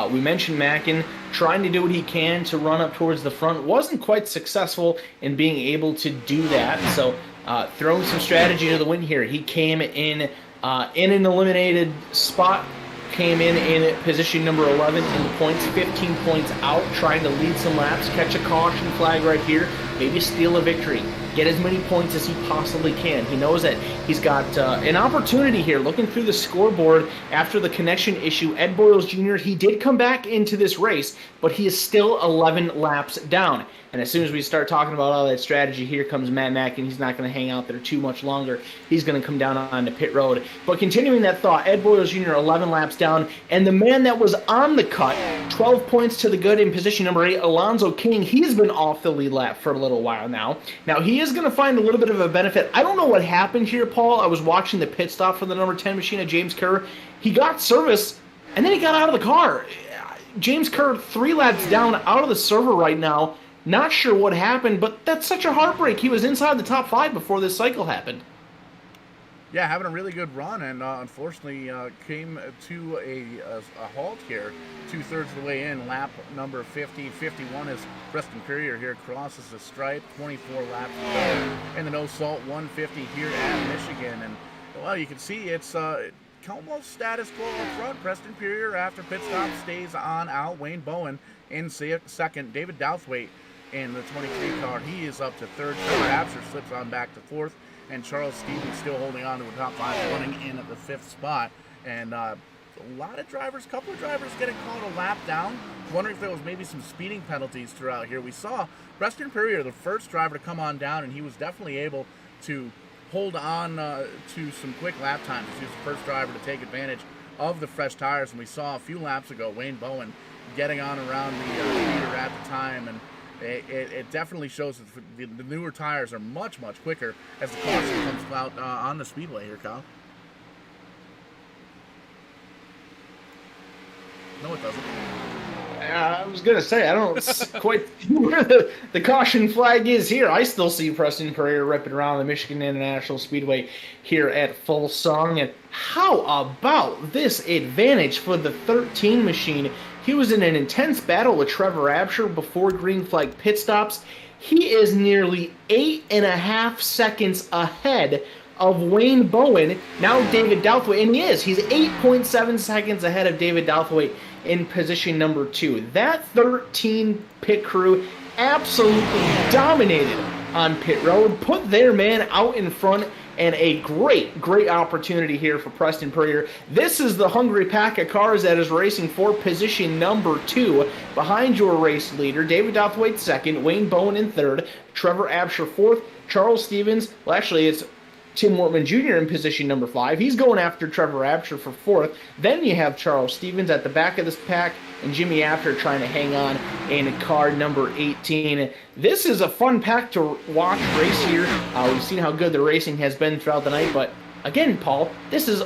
We mentioned Mackin trying to do what he can to run up towards the front. Wasn't quite successful in being able to do that. So throwing some strategy to the wind here. He came in an eliminated spot. Came in position number 11 in the points, 15 points out, trying to lead some laps, catch a caution flag right here, maybe steal a victory, get as many points as he possibly can. He knows that he's got an opportunity here. Looking through the scoreboard after the connection issue, Ed Boyles Jr., he did come back into this race, but he is still 11 laps down. And as soon as we start talking about all that strategy, here comes Matt Mackin. He's not going to hang out there too much longer. He's going to come down onto pit road. But continuing that thought, Ed Boyles Jr., 11 laps down. And the man that was on the cut, 12 points to the good in position number 8, Alonzo King, he's been off the lead lap for a little while now. Now, he is going to find a little bit of a benefit. I don't know what happened here, Paul. I was watching the pit stop for the number 10 machine of James Kerr. He got service, and then he got out of the car. James Kerr, 3 laps down, out of the server right now. Not sure what happened, but that's such a heartbreak. He was inside the top 5 before this cycle happened. Yeah, having a really good run, and unfortunately came to a halt here, 2/3 of the way in, lap number 50. 51 as Preston Purrier here crosses the stripe, 24 laps to go in the no-salt 150 here at Michigan. And, well, you can see it's almost status quo up front. Preston Perrier, after pit stop, stays on out. Wayne Bowen in second. David Douthwaite in the 23 car. He is up to third. Trevor Absher slips on back to fourth. And Charles Stevens still holding on to the top five, running in at the fifth spot. And a lot of drivers, couple of drivers getting called a lap down. Wondering if there was maybe some speeding penalties throughout here. We saw Preston Perrier, the first driver to come on down, and he was definitely able to hold on to some quick lap times. He was the first driver to take advantage of the fresh tires, and we saw a few laps ago Wayne Bowen getting on around the leader at the time, and it definitely shows that the newer tires are much quicker as the caution comes out on the speedway here, Kyle. No, it doesn't. I was going to say, I don't quite see where the caution flag is here. I still see Preston Perrier ripping around the Michigan International Speedway here at full song. And how about this advantage for the 13 machine? He was in an intense battle with Trevor Absher before green flag pit stops. He is nearly 8.5 seconds ahead of Wayne Bowen, now David Douthwaite, and he's 8.7 seconds ahead of David Douthwaite in position number 2. That 13 pit crew absolutely dominated on pit road, put their man out in front, and a great opportunity here for Preston Perrier. This is the hungry pack of cars that is racing for position number 2 behind your race leader. David Douthwaite second, Wayne Bowen in third, Trevor Absher fourth, Charles Stevens, well actually it's Tim Wortman Jr. in position number 5. He's going after Trevor Absher for fourth. Then you have Charles Stevens at the back of this pack, and Jimmy Apter trying to hang on in car number 18. This is a fun pack to watch race here. We've seen how good the racing has been throughout the night, but again, Paul, this is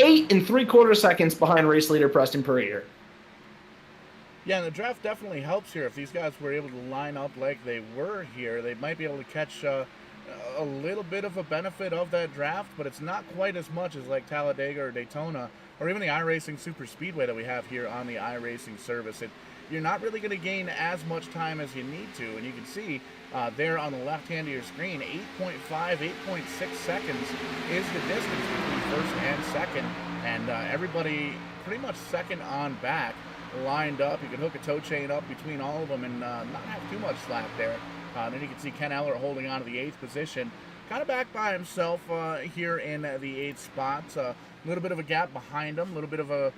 8 3/4 seconds behind race leader Preston Perrier. Yeah, and the draft definitely helps here. If these guys were able to line up like they were here, they might be able to catch a little bit of a benefit of that draft, but it's not quite as much as like Talladega or Daytona or even the iRacing Super Speedway that we have here on the iRacing service. You're not really going to gain as much time as you need to, and you can see there on the left hand of your screen, 8.5, 8.6 seconds is the distance between first and second, and everybody pretty much second on back lined up. You can hook a tow chain up between all of them and not have too much slack there. Then you can see Ken Eller holding on to the 8th position, kind of back by himself here in the 8th spot. A little bit of a gap behind him, a little bit of a,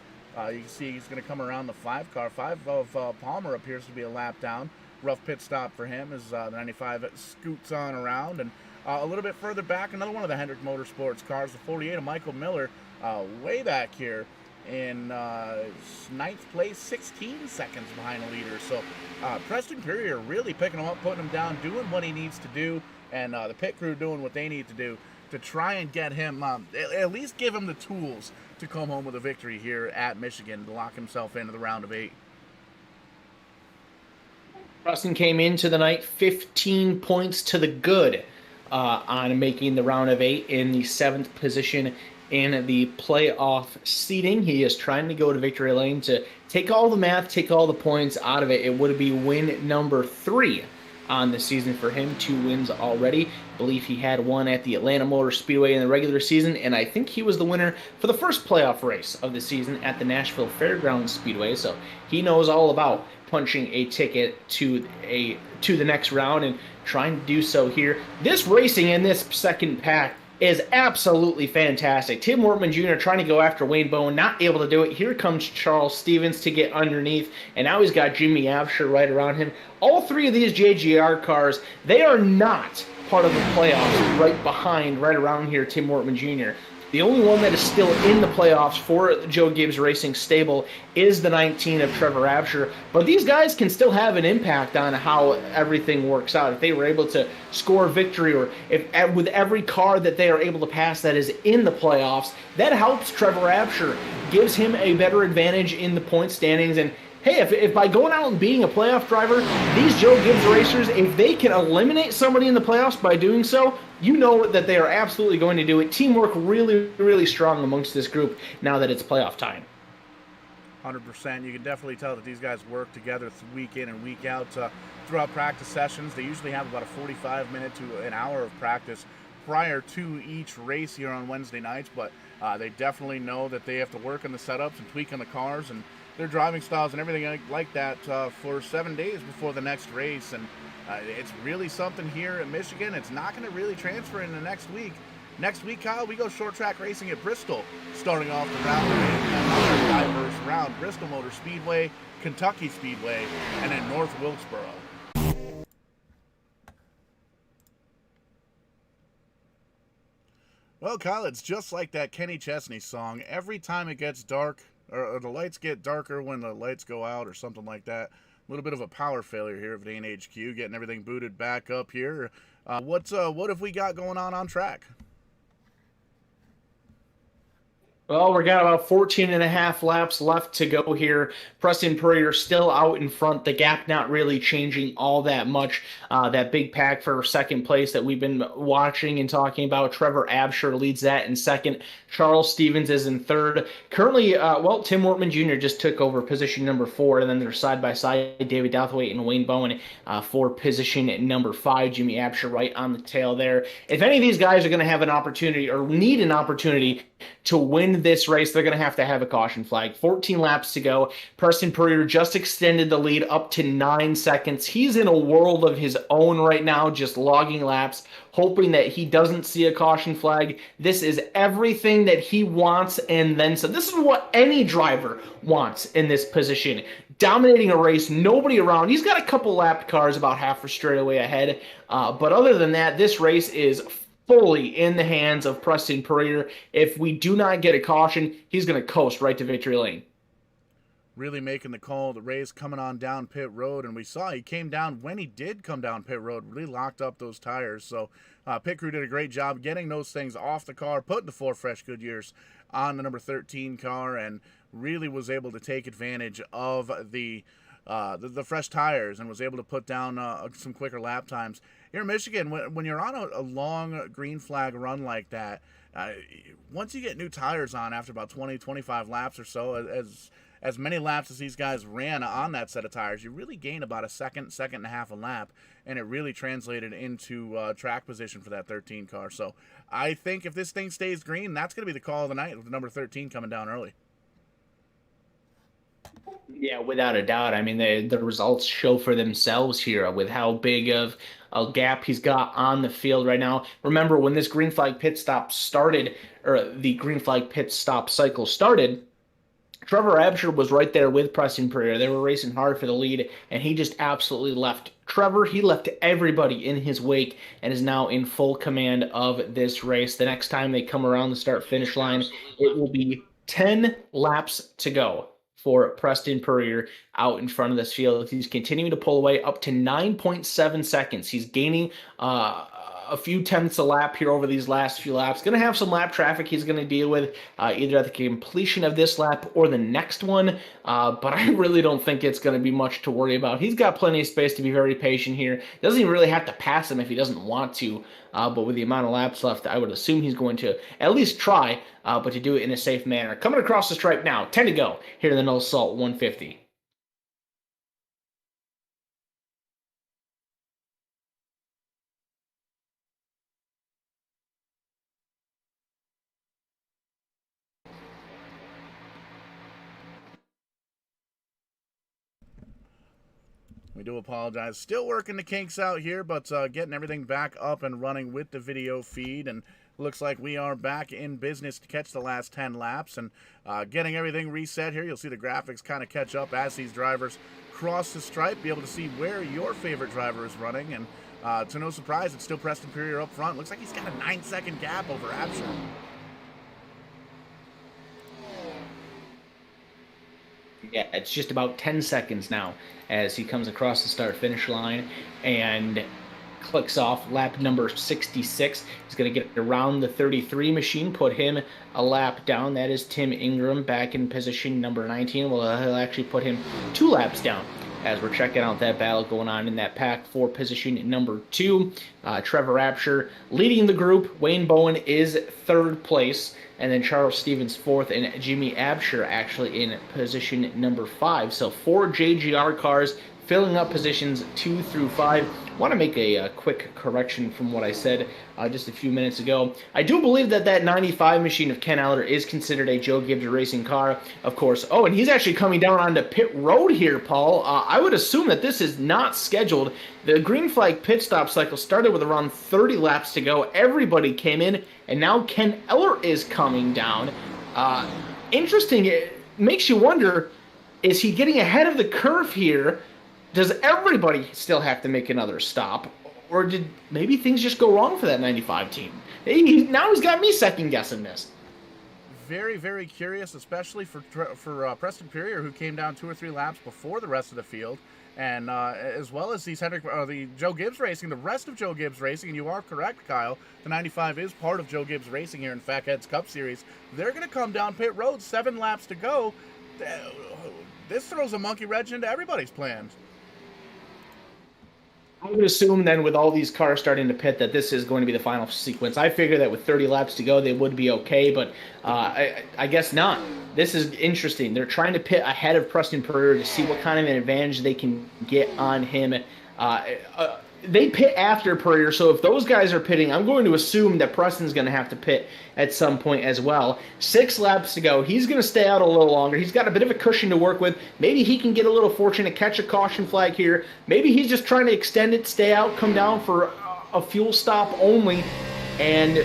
you can see he's going to come around the 5 car. 5 of Palmer appears to be a lap down. Rough pit stop for him as the 95 scoots on around. And a little bit further back, another one of the Hendrick Motorsports cars, the 48 of Michael Miller, way back here in 9th place, 16 seconds behind the leader. So Preston Perrier really picking him up, putting him down, doing what he needs to do, and the pit crew doing what they need to do to try and get him, at least give him the tools to come home with a victory here at Michigan to lock himself into the round of 8. Preston came into the night 15 points to the good on making the round of 8 in the 7th position in the playoff seeding. He is trying to go to victory lane to take all the math, take all the points out of it. It would be win number 3 on the season for him. 2 wins already. I believe he had one at the Atlanta Motor Speedway in the regular season, and I think he was the winner for the first playoff race of the season at the Nashville Fairgrounds Speedway, so he knows all about punching a ticket to the next round and trying to do so here. This racing in this second pack is absolutely fantastic. Tim Wortman Jr. trying to go after Wayne Bowen, not able to do it. Here comes Charles Stevens to get underneath, and now he's got Jimmy Absher right around him. All 3 of these JGR cars, they are not part of the playoffs right around here, Tim Wortman Jr. The only one that is still in the playoffs for Joe Gibbs Racing stable is the 19 of Trevor Absher. But these guys can still have an impact on how everything works out. If they were able to score victory, or if with every car that they are able to pass that is in the playoffs, that helps Trevor Absher, gives him a better advantage in the point standings. And hey, if by going out and being a playoff driver, these Joe Gibbs racers, if they can eliminate somebody in the playoffs by doing so, you know that they are absolutely going to do it. Teamwork really strong amongst this group now that it's playoff time. 100%. You can definitely tell that these guys work together week in and week out throughout practice sessions. They usually have about a 45-minute to an hour of practice prior to each race here on Wednesday nights, but They definitely know that they have to work on the setups and tweak on the cars and their driving styles and everything like that for 7 days before the next race. And it's really something here at Michigan. It's not going to really transfer into next week. Next week, Kyle, we go short track racing at Bristol, starting off the route with another diverse round. Bristol Motor Speedway, Kentucky Speedway, and then North Wilkesboro. Well, Kyle, it's just like that Kenny Chesney song. Every time it gets dark, or the lights get darker when the lights go out or something like that. A little bit of a power failure here at Dane HQ, getting everything booted back up here. What have we got going on track? Well, we got about 14 and a half laps left to go here. Preston Purrier still out in front. The gap not really changing all that much. That big pack for second place that we've been watching and talking about. Trevor Absher leads that in second. Charles Stevens is in third. Currently, Tim Wortman Jr. just took over position number 4, and then they're side by side. David Douthwaite and Wayne Bowen for position number 5. Jimmy Absher right on the tail there. If any of these guys are going to have an opportunity or need an opportunity to win this race, they're going to have a caution flag. 14 laps to go. Preston Purrier just extended the lead up to 9 seconds. He's in a world of his own right now, just logging laps, hoping that he doesn't see a caution flag. This is everything that he wants and then some. This is what any driver wants in this position. Dominating a race, nobody around. He's got a couple lapped cars about half a straightaway ahead. But other than that, this race is fully in the hands of Preston Purrier. If we do not get a caution, he's going to coast right to victory lane. Really making the call. The Rays coming on down pit road, and we saw he came down when he did come down pit road, really locked up those tires. So pit crew did a great job getting those things off the car, putting the 4 fresh Goodyears on the number 13 car, and really was able to take advantage of the fresh tires and was able to put down some quicker lap times. Here in Michigan, when you're on a long green flag run like that, once you get new tires on after about 20, 25 laps or so, as many laps as these guys ran on that set of tires, you really gain about a second and a half a lap, and it really translated into track position for that 13 car. So I think if this thing stays green, that's going to be the call of the night with the number 13 coming down early. Yeah, without a doubt. I mean, the results show for themselves here with how big of a gap he's got on the field right now. Remember, when this green flag pit stop started, or the green flag pit stop cycle started, Trevor Absher was right there with Preston Purrier. They were racing hard for the lead, and he just absolutely left Trevor. He left everybody in his wake and is now in full command of this race. The next time they come around the start-finish line, it will be 10 laps to go for Preston Purrier out in front of this field. He's continuing to pull away up to 9.7 seconds. He's gaining a few tenths a lap here over these last few laps. Going to have some lap traffic he's going to deal with either at the completion of this lap or the next one, but I really don't think it's going to be much to worry about. He's got plenty of space to be very patient here. Doesn't even really have to pass him if he doesn't want to, but with the amount of laps left, I would assume he's going to at least try, but to do it in a safe manner. Coming across the stripe now, 10 to go here in the No Salt 150. We do apologize. Still working the kinks out here, but getting everything back up and running with the video feed. And looks like we are back in business to catch the last 10 laps and getting everything reset here. You'll see the graphics kind of catch up as these drivers cross the stripe, be able to see where your favorite driver is running. And to no surprise, it's still Preston Purrier up front. Looks like he's got a 9-second gap over Absher. Yeah, it's just about 10 seconds now as he comes across the start-finish line and clicks off lap number 66. He's going to get around the 33 machine, put him a lap down. That is Tim Ingram back in position number 19. Well, he'll actually put him 2 laps down as we're checking out that battle going on in that pack for position number 2. Trevor Absher leading the group. Wayne Bowen is 3rd place. And then Charles Stevens 4th, and Jimmy Absher actually in position number 5. So 4 JGR cars filling up positions 2 through 5. I want to make a quick correction from what I said just a few minutes ago. I do believe that 95 machine of Ken Aller is considered a Joe Gibbs racing car, of course. Oh, and he's actually coming down onto pit road here, Paul. I would assume that this is not scheduled. The green flag pit stop cycle started with around 30 laps to go. Everybody came in, and now Ken Eller is coming down. Interesting. It makes you wonder, is he getting ahead of the curve here? Does everybody still have to make another stop? Or did maybe things just go wrong for that 95 team? Now he's got me second-guessing this. Very, very curious, especially for Preston Perrier, who came down 2 or 3 laps before the rest of the field. And as well as the Joe Gibbs Racing, the rest of Joe Gibbs Racing, and you are correct, Kyle, the 95 is part of Joe Gibbs Racing here in FATHEADZ Cup Series. They're going to come down pit road, 7 laps to go. This throws a monkey wrench into everybody's plans. I would assume then with all these cars starting to pit that this is going to be the final sequence. I figure that with 30 laps to go they would be okay, but I guess not. This is interesting. They're trying to pit ahead of Preston Perrier to see what kind of an advantage they can get on him. They pit after Perrier, so if those guys are pitting, I'm going to assume that Preston's going to have to pit at some point as well. 6 laps to go. He's going to stay out a little longer. He's got a bit of a cushion to work with. Maybe he can get a little fortunate, catch a caution flag here. Maybe he's just trying to extend it, stay out, come down for a fuel stop only, and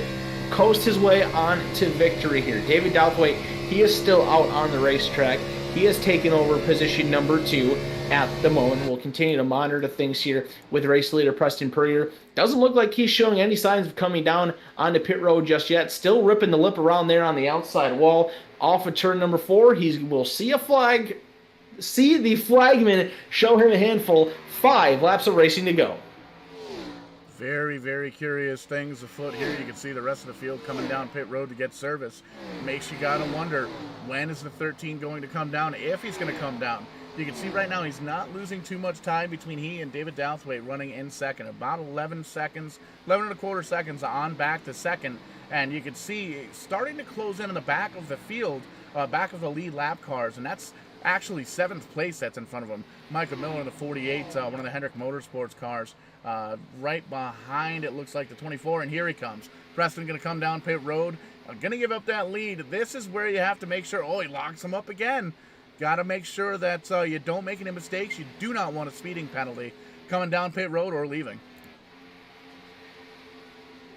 coast his way on to victory here. David Douthwaite, he is still out on the racetrack. He has taken over position number 2 at the moment. We'll continue to monitor things here with race leader Preston Perrier. Doesn't look like he's showing any signs of coming down onto pit road just yet. Still ripping the lip around there on the outside wall. Off of turn number 4, he will see a flag. See the flagman show him a handful. 5 laps of racing to go. Very, very curious things afoot here. You can see the rest of the field coming down pit road to get service. Makes you gotta wonder, when is the 13 going to come down, if he's going to come down. You can see right now he's not losing too much time between he and David Douthwaite running in second. About 11 seconds, 11 and a quarter seconds on back to second. And you can see starting to close in the back of the field, back of the lead lap cars. And that's actually 7th place that's in front of him. Michael Miller in the 48, one of the Hendrick Motorsports cars. Right behind, it looks like the 24, and here he comes. Preston going to come down pit road. Going to give up that lead. This is where you have to make sure, he locks him up again. Got to make sure that you don't make any mistakes. You do not want a speeding penalty coming down pit road or leaving.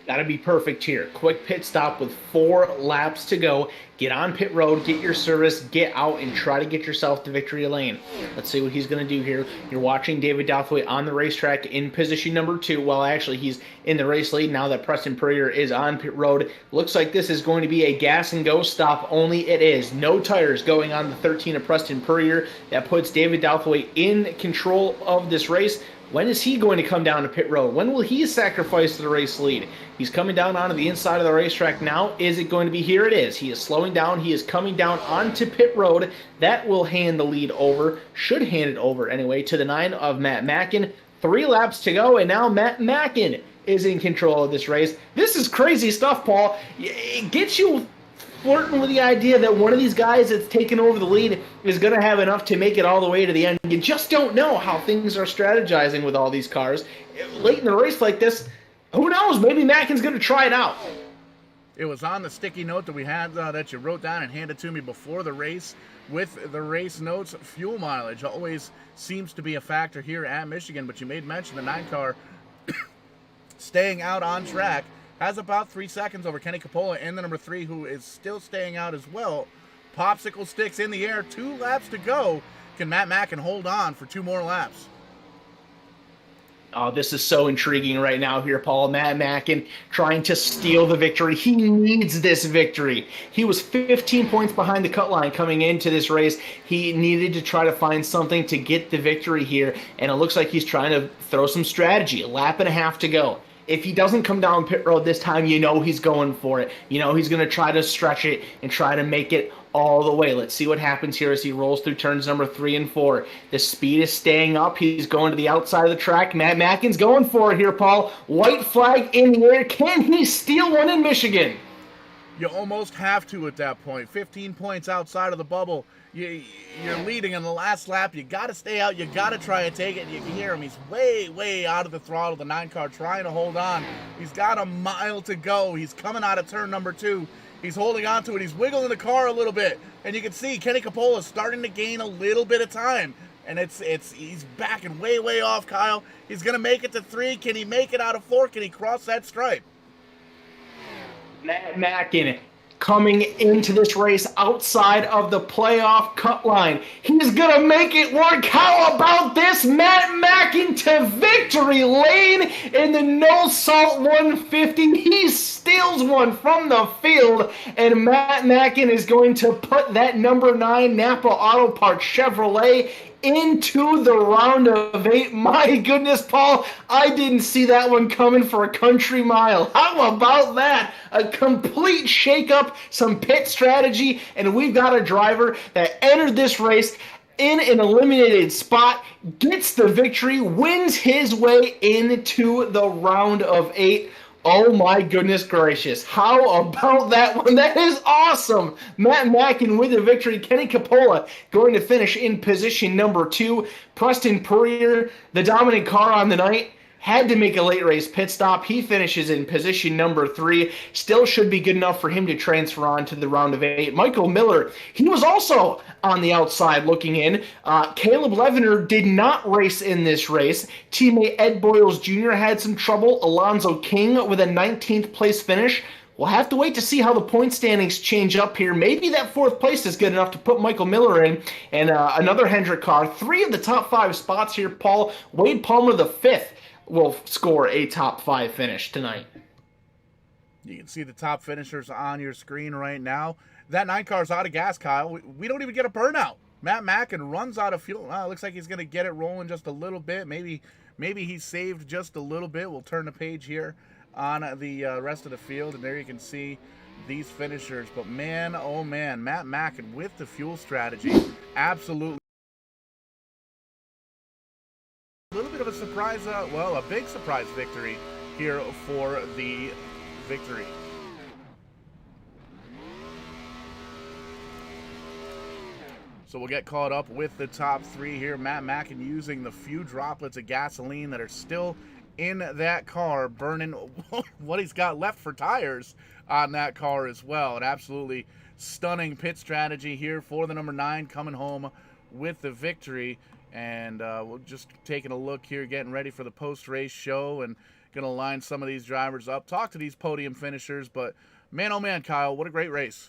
Got to be perfect here. Quick pit stop with 4 laps to go. Get on pit road, get your service, get out, and try to get yourself to victory lane. Let's see what he's going to do here. You're watching David Douthwaite on the racetrack in position number 2. Well, actually, he's in the race lead now that Preston Perrier is on pit road. Looks like this is going to be a gas and go stop. Only it is. No tires going on the 13 of Preston Perrier. That puts David Douthwaite in control of this race. When is he going to come down to pit road? When will he sacrifice the race lead? He's coming down onto the inside of the racetrack now. Is it going to be? Here it is. He is slowing down. He is coming down onto pit road. That will hand the lead over, should hand it over anyway, to the 9 of Matt Mackin. 3 laps to go, and now Matt Mackin is in control of this race. This is crazy stuff, Paul. It gets you flirting with the idea that one of these guys that's taken over the lead is going to have enough to make it all the way to the end. You just don't know how things are strategizing with all these cars. Late in the race like this, who knows? Maybe Mackin's going to try it out. It was on the sticky note that we had that you wrote down and handed to me before the race with the race notes. Fuel mileage always seems to be a factor here at Michigan, but you made mention the 9 car staying out on track. Has about 3 seconds over Kenny Capola and the number 3, who is still staying out as well. Popsicle sticks in the air, 2 laps to go. Can Matt Mackin hold on for 2 more laps? Oh, this is so intriguing right now here, Paul. Matt Mackin trying to steal the victory. He needs this victory. He was 15 points behind the cut line coming into this race. He needed to try to find something to get the victory here, and it looks like he's trying to throw some strategy. A lap and a half to go. If he doesn't come down pit road this time, you know he's going for it. You know he's going to try to stretch it and try to make it all the way. Let's see what happens here as he rolls through turns number 3 and 4. The speed is staying up. He's going to the outside of the track. Matt Mackin's going for it here, Paul. White flag in the air. Can he steal one in Michigan? You almost have to at that point. 15 points outside of the bubble. you're leading in the last lap. You got to stay out. You got to try and take it. And you can hear him. He's way out of the throttle. The 9 car trying to hold on. He's got a mile to go. He's coming out of turn number 2. He's holding on to it. He's wiggling the car a little bit. And you can see Kenny Capola starting to gain a little bit of time. And he's backing way off, Kyle. He's going to make it to 3. Can he make it out of 4? Can he cross that stripe? Matt Mackin coming into this race outside of the playoff cut line. He's going to make it work. How about this? Matt Mackin to victory lane in the no salt 150. He steals one from the field, and Matt Mackin is going to put that number 9 Napa Auto Parts Chevrolet into the round of 8. My goodness, Paul, I didn't see that one coming for a country mile. How about that? A complete shakeup, some pit strategy, and we've got a driver that entered this race in an eliminated spot, gets the victory, wins his way into the round of 8. Oh my goodness gracious. How about that one? That is awesome. Matt Mackin with the victory. Kenny Capola going to finish in position number 2. Preston Purrier, the dominant car on the night, had to make a late race pit stop. He finishes in position number 3. Still should be good enough for him to transfer on to the round of 8. Michael Miller, he was also on the outside looking in. Caleb Levener did not race in this race. Teammate Ed Boyles Jr. had some trouble. Alonzo King with a 19th place finish. We'll have to wait to see how the point standings change up here. Maybe that 4th place is good enough to put Michael Miller in. And another Hendrick car. 3 of the top 5 spots here, Paul. Wade Palmer, the 5th, will score a top 5 finish tonight. You can see the top finishers on your screen right now. That 9 car's out of gas, Kyle. We don't even get a burnout. Matt Mackin runs out of fuel. Looks like he's going to get it rolling just a little bit. Maybe he's saved just a little bit. We'll turn the page here on the rest of the field, and there you can see these finishers. But man, oh man, Matt Mackin with the fuel strategy. Absolutely. A little bit of a surprise, a big surprise victory here for the victory. So we'll get caught up with the top 3 here. Matt Mackin using the few droplets of gasoline that are still in that car, burning what he's got left for tires on that car as well. An absolutely stunning pit strategy here for the number 9 coming home with the victory. And we're just taking a look here, getting ready for the post-race show, and going to line some of these drivers up, talk to these podium finishers. But man, oh man, Kyle, what a great race.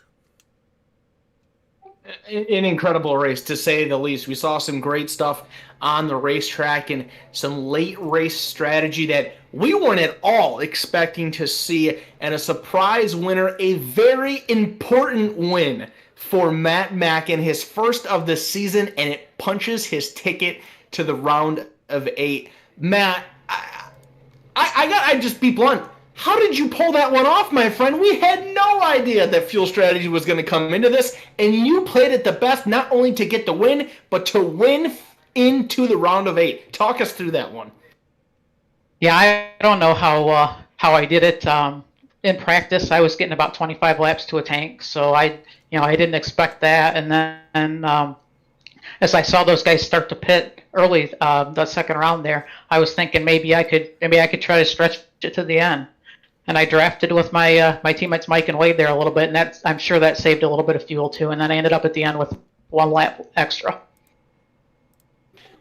An incredible race, to say the least. We saw some great stuff on the racetrack and some late race strategy that we weren't at all expecting to see, and a surprise winner, a very important win for Matt Mackin, his first of the season, and it punches his ticket to the round of 8. Matt, I just be blunt. How did you pull that one off, my friend? We had no idea that fuel strategy was going to come into this, and you played it the best, not only to get the win, but to win into the round of 8. Talk us through that one. Yeah, I don't know how I did it. In practice, I was getting about 25 laps to a tank, so I didn't expect that. And then as I saw those guys start to pit early, the second round there, I was thinking maybe I could try to stretch it to the end. And I drafted with my teammates Mike and Wade there a little bit, and I'm sure that saved a little bit of fuel too. And then I ended up at the end with 1 lap extra.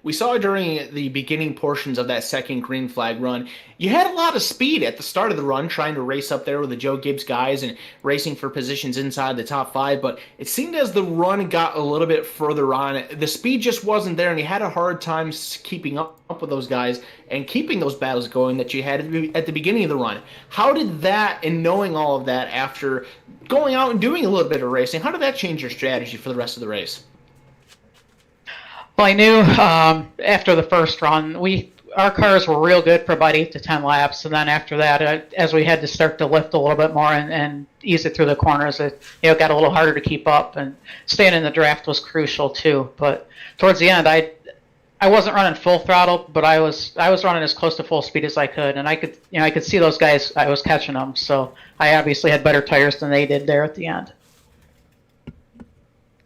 We saw during the beginning portions of that second green flag run, you had a lot of speed at the start of the run, trying to race up there with the Joe Gibbs guys and racing for positions inside the top 5, but it seemed as the run got a little bit further on, the speed just wasn't there, and you had a hard time keeping up with those guys and keeping those battles going that you had at the beginning of the run. How did that, and knowing all of that after going out and doing a little bit of racing, how did that change your strategy for the rest of the race? Well, I knew after the first run, our cars were real good for about 8 to 10 laps, and then after that, as we had to start to lift a little bit more and ease it through the corners, it got a little harder to keep up, and staying in the draft was crucial too. But towards the end, I wasn't running full throttle, but I was running as close to full speed as I could, and I could see those guys. I was catching them, so I obviously had better tires than they did there at the end.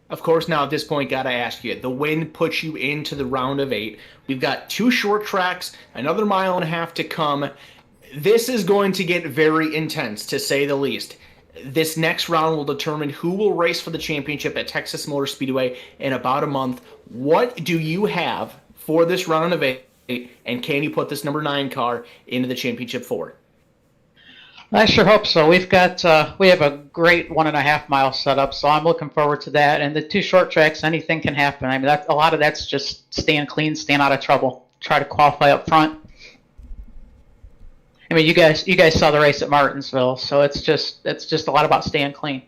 Of course, now at this point, gotta ask you, the win puts you into the round of 8. We've got 2 short tracks, another mile and a half to come. This is going to get very intense, to say the least. This next round will determine who will race for the championship at Texas Motor Speedway in about a month. What do you have for this round of 8, and can you put this number 9 car into the championship 4? I sure hope so. We have a great 1.5 mile setup, so I'm looking forward to that. And the 2 short tracks, anything can happen. I mean, a lot of that's just staying clean, staying out of trouble, try to qualify up front. I mean, you guys saw the race at Martinsville, so it's just a lot about staying clean.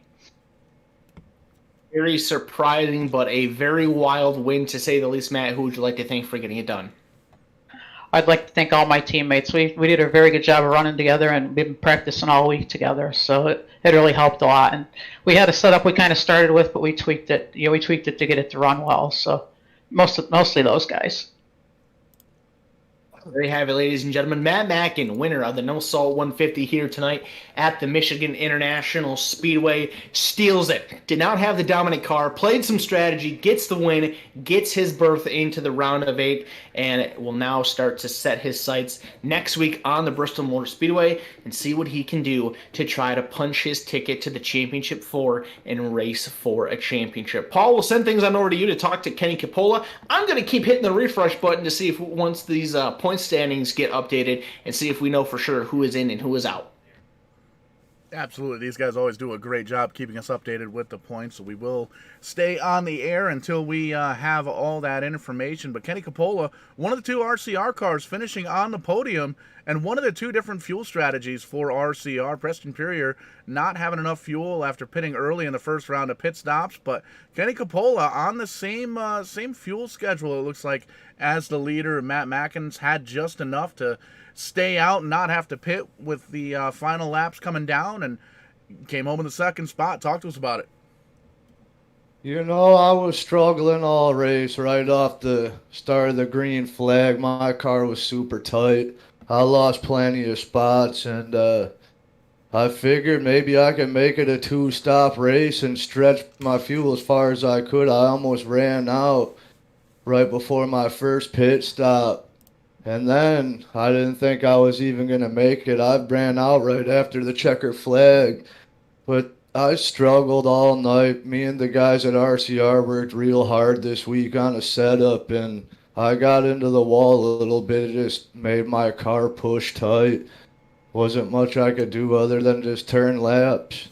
Very surprising, but a very wild win, to say the least. Matt, who would you like to thank for getting it done? I'd like to thank all my teammates. We did a very good job of running together, and we've been practicing all week together, so it really helped a lot. And we had a setup we kind of started with, but we tweaked it. We tweaked it to get it to run well. So mostly those guys. There you have it, ladies and gentlemen. Matt Mackin, winner of the No Salt 150 here tonight at the Michigan International Speedway, steals it. Did not have the dominant car, played some strategy, gets the win, gets his berth into the round of 8, and will now start to set his sights next week on the Bristol Motor Speedway and see what he can do to try to punch his ticket to the Championship 4 and race for a championship. Paul, we'll send things on over to you to talk to Kenny Capola. I'm going to keep hitting the refresh button to see if once these points standings get updated and see if we know for sure who is in and who is out. Absolutely. These guys always do a great job keeping us updated with the points, so we will stay on the air until we have all that information. But Kenny Capola, one of the 2 RCR cars finishing on the podium, and one of the 2 different fuel strategies for RCR. Preston Purrier not having enough fuel after pitting early in the first round of pit stops, but Kenny Capola on the same fuel schedule, it looks like, as the leader. Matt Mackins had just enough to stay out and not have to pit with the final laps coming down, and came home in the second spot. Talk to us about it. You know, I was struggling all race right off the start of the green flag. My car was super tight. I lost plenty of spots, and I figured maybe I could make it a 2-stop race and stretch my fuel as far as I could. I almost ran out right before my first pit stop. And then I didn't think I was even going to make it. I ran out right after the checker flag. But I struggled all night. Me and the guys at RCR worked real hard this week on a setup, and I got into the wall a little bit. It just made my car push tight. Wasn't much I could do other than just turn laps.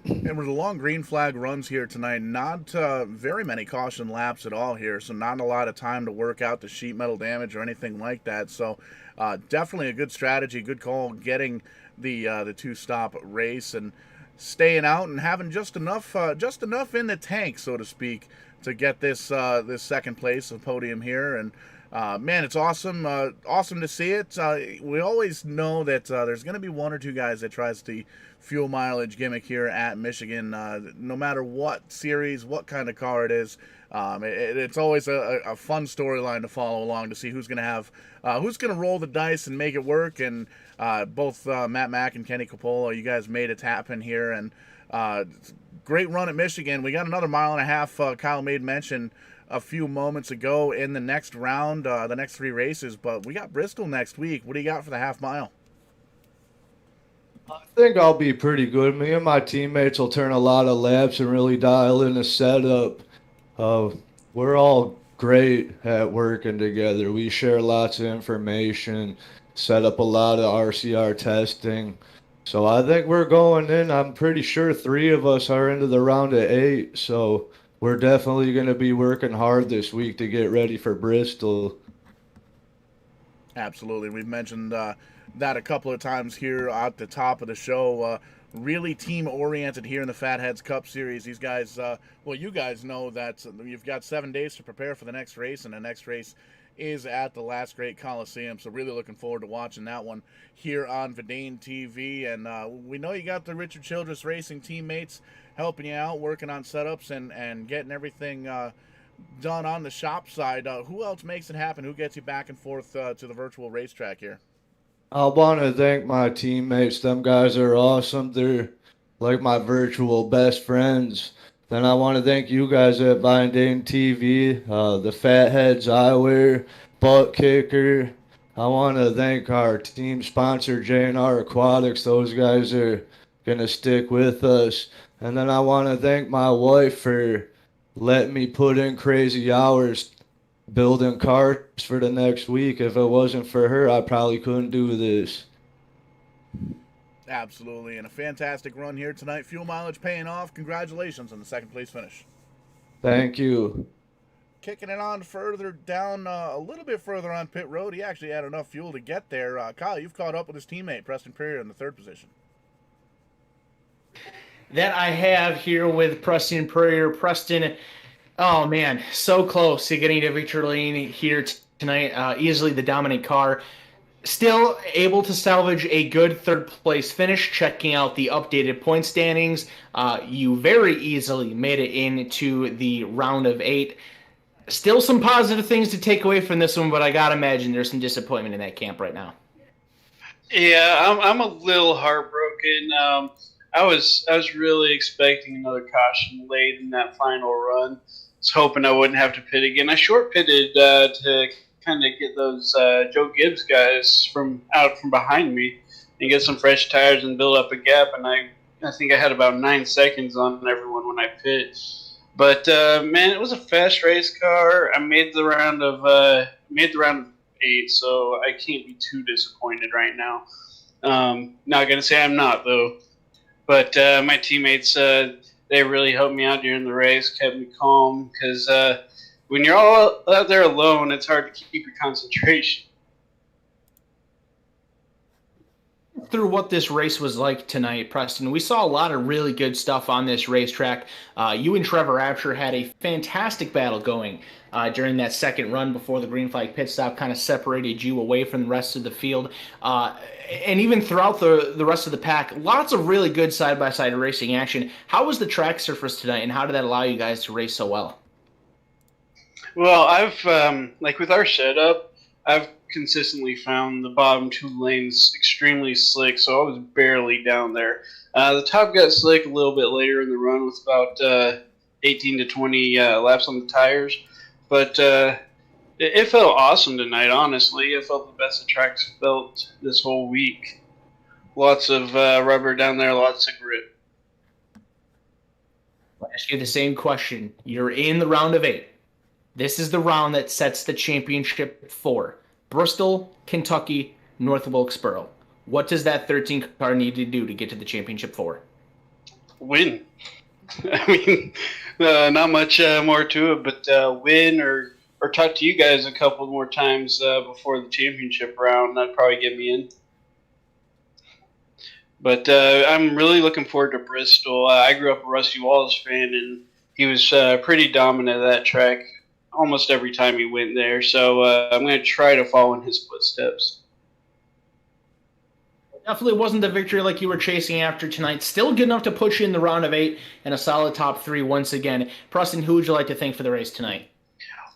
And with the long green flag runs here tonight, not very many caution laps at all here, so not a lot of time to work out the sheet metal damage or anything like that. So definitely a good strategy, good call, getting the 2-stop race and staying out and having just enough in the tank, so to speak, to get this second place of podium here. And man, it's awesome to see it. We always know that there's going to be 1 or 2 guys that tries the fuel mileage gimmick here at Michigan, no matter what series, what kind of car it is. It's always a fun storyline to follow along to see who's going to roll the dice and make it work. And both Matt Mack and Kenny Capola, you guys made it happen here, and great run at Michigan. We got another 1.5 miles. Kyle made mention a few moments ago in the next round, the next 3 races, but we got Bristol next week. What do you got for the 1/2 mile? I think I'll be pretty good. Me and my teammates will turn a lot of laps and really dial in the setup. We're all great at working together. We share lots of information, set up a lot of RCR testing. So I think we're going in. I'm pretty sure 3 of us are into the round of 8. So we're definitely going to be working hard this week to get ready for Bristol. Absolutely. We've mentioned that a couple of times here at the top of the show. Really team-oriented here in the FATHEADZ Cup Series. These guys, you guys know that you've got 7 days to prepare for the next race, and the next race is at the Last Great Coliseum. So really looking forward to watching that one here on Verdane TV. And we know you got the Richard Childress Racing teammates helping you out, working on setups and getting everything done on the shop side. Who else makes it happen? Who gets you back and forth to the virtual racetrack here? I want to thank my teammates. Them guys are awesome. They're like my virtual best friends. Then I want to thank you guys at Vine TV, the Fatheads Eyewear, Butt Kicker. I want to thank our team sponsor, J&R Aquatics. Those guys are going to stick with us. And then I want to thank my wife for letting me put in crazy hours building carts for the next week. If it wasn't for her, I probably couldn't do this. Absolutely, and a fantastic run here tonight. Fuel mileage paying off. Congratulations on the second place finish. Thank you. Kicking it on further down, a little bit further on pit road. He actually had enough fuel to get there. Kyle, you've caught up with his teammate, Preston Perrier, in the third position. That I have here with Preston Perrier. Preston, oh man, so close to getting to victory lane here tonight. Easily the dominant car. Still able to salvage a good third place finish. Checking out the updated point standings, you very easily made it into the round of 8. Still some positive things to take away from this one, but I gotta imagine there's some disappointment in that camp right now. Yeah, I'm a little heartbroken. I was really expecting another caution late in that final run. I was hoping I wouldn't have to pit again. I short pitted to kind of get those Joe Gibbs guys from behind me and get some fresh tires and build up a gap. And I think I had about 9 seconds on everyone when I pit. But man, it was a fast race car. I made the round of 8, so I can't be too disappointed right now. Not gonna say I'm not though. But my teammates, they really helped me out during the race, kept me calm because. When you're all out there alone, it's hard to keep your concentration. Through what this race was like tonight, Preston, we saw a lot of really good stuff on this racetrack. You and Trevor Apsher had a fantastic battle going during that second run before the green flag pit stop kind of separated you away from the rest of the field. And even throughout the rest of the pack, lots of really good side-by-side racing action. How was the track surface tonight, and how did that allow you guys to race so well? Well, I've like with our setup, I've consistently found the bottom 2 lanes extremely slick, so I was barely down there. The top got slick a little bit later in the run with about 18 to 20 laps on the tires, but it felt awesome tonight, honestly. It felt the best the track's felt this whole week. Lots of rubber down there, lots of grip. I'll ask you the same question. You're in the round of 8. This is the round that sets the championship for Bristol, Kentucky, North Wilkesboro. What does that 13 car need to do to get to the championship 4? Win. I mean, not much more to it, but win or talk to you guys a couple more times before the championship round. That'd probably get me in. But I'm really looking forward to Bristol. I grew up a Rusty Wallace fan, and he was pretty dominant at that track almost every time he went there. So I'm going to try to follow in his footsteps. Definitely wasn't the victory like you were chasing after tonight. Still good enough to put you in the round of 8 and a solid top 3 once again. Preston, who would you like to thank for the race tonight?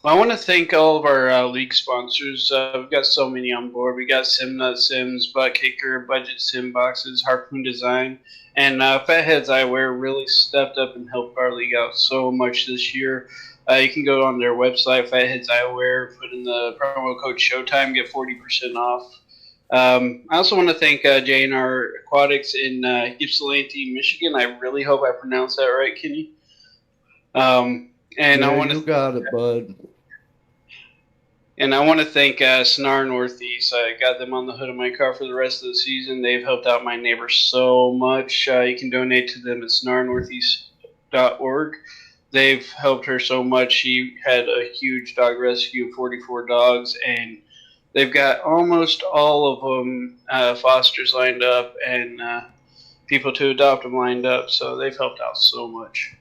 Well, I want to thank all of our league sponsors. We've got so many on board. We got Simnut Sims, Butt Kicker, Budget Sim Boxes, Harpoon Design, and Fatheads Eyewear really stepped up and helped our league out so much this year. You can go on their website, Fatheads Eyewear, put in the promo code Showtime, get 40% off. I also want to thank J&R Aquatics in Ypsilanti, Michigan. I really hope I pronounced that right, Kenny. And yeah, I want you got it, bud. And I want to thank Snar Northeast. I got them on the hood of my car for the rest of the season. They've helped out my neighbors so much. You can donate to them at snarnortheast.org. They've helped her so much. She had a huge dog rescue of 44 dogs, and they've got almost all of them fosters lined up and people to adopt them lined up. So they've helped out so much.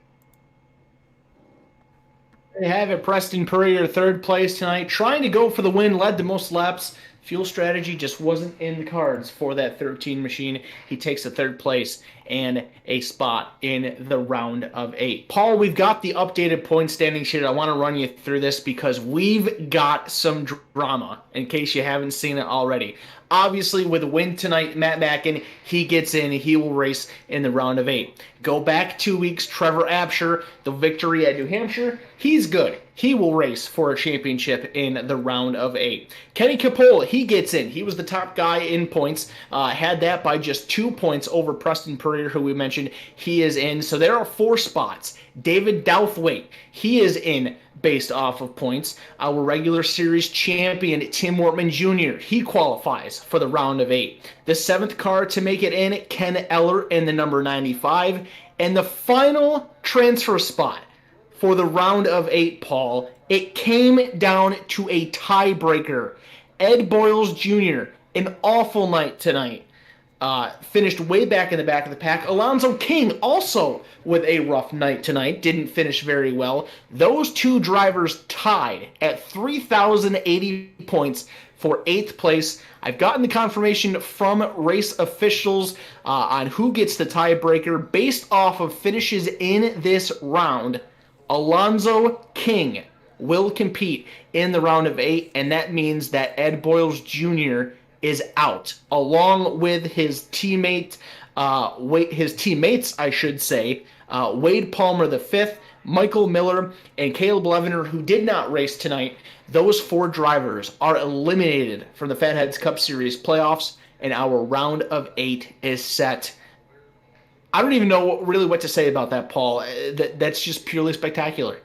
They have it. Preston Perrier, third place tonight, trying to go for the win, led the most laps, Fuel strategy just wasn't in the cards for that 13 machine. He takes a third place and a spot in the round of 8. Paul, we've got the updated point standing sheet. I want to run you through this because we've got some drama in case you haven't seen it already. Obviously, with a win tonight, Matt Mackin, he gets in. He will race in the round of 8. Go back 2 weeks, Trevor Absher, the victory at New Hampshire. He's good. He will race for a championship in the round of 8. Kenny Capola, he gets in. He was the top guy in points. Had that by just 2 points over Preston Purrier, who we mentioned. He is in. So there are 4 spots. David Douthwaite, he is in based off of points. Our regular series champion, Tim Wortman Jr., he qualifies for the round of 8. The 7th car to make it in, Ken Eller in the number 95. And the final transfer spot for the round of 8, Paul, it came down to a tiebreaker. Ed Boyles Jr., an awful night tonight. Finished way back in the back of the pack. Alonzo King also with a rough night tonight. Didn't finish very well. Those 2 drivers tied at 3,080 points for 8th place. I've gotten the confirmation from race officials on who gets the tiebreaker based off of finishes in this round. Alonzo King will compete in the round of 8, and that means that Ed Boyles Jr. is out, along with his teammates, I should say, Wade Palmer the 5th, Michael Miller, and Caleb Levener, who did not race tonight. Those 4 drivers are eliminated from the Fatheads Cup Series playoffs, and our round of 8 is set. I don't even know really what to say about that, Paul. That's just purely spectacular.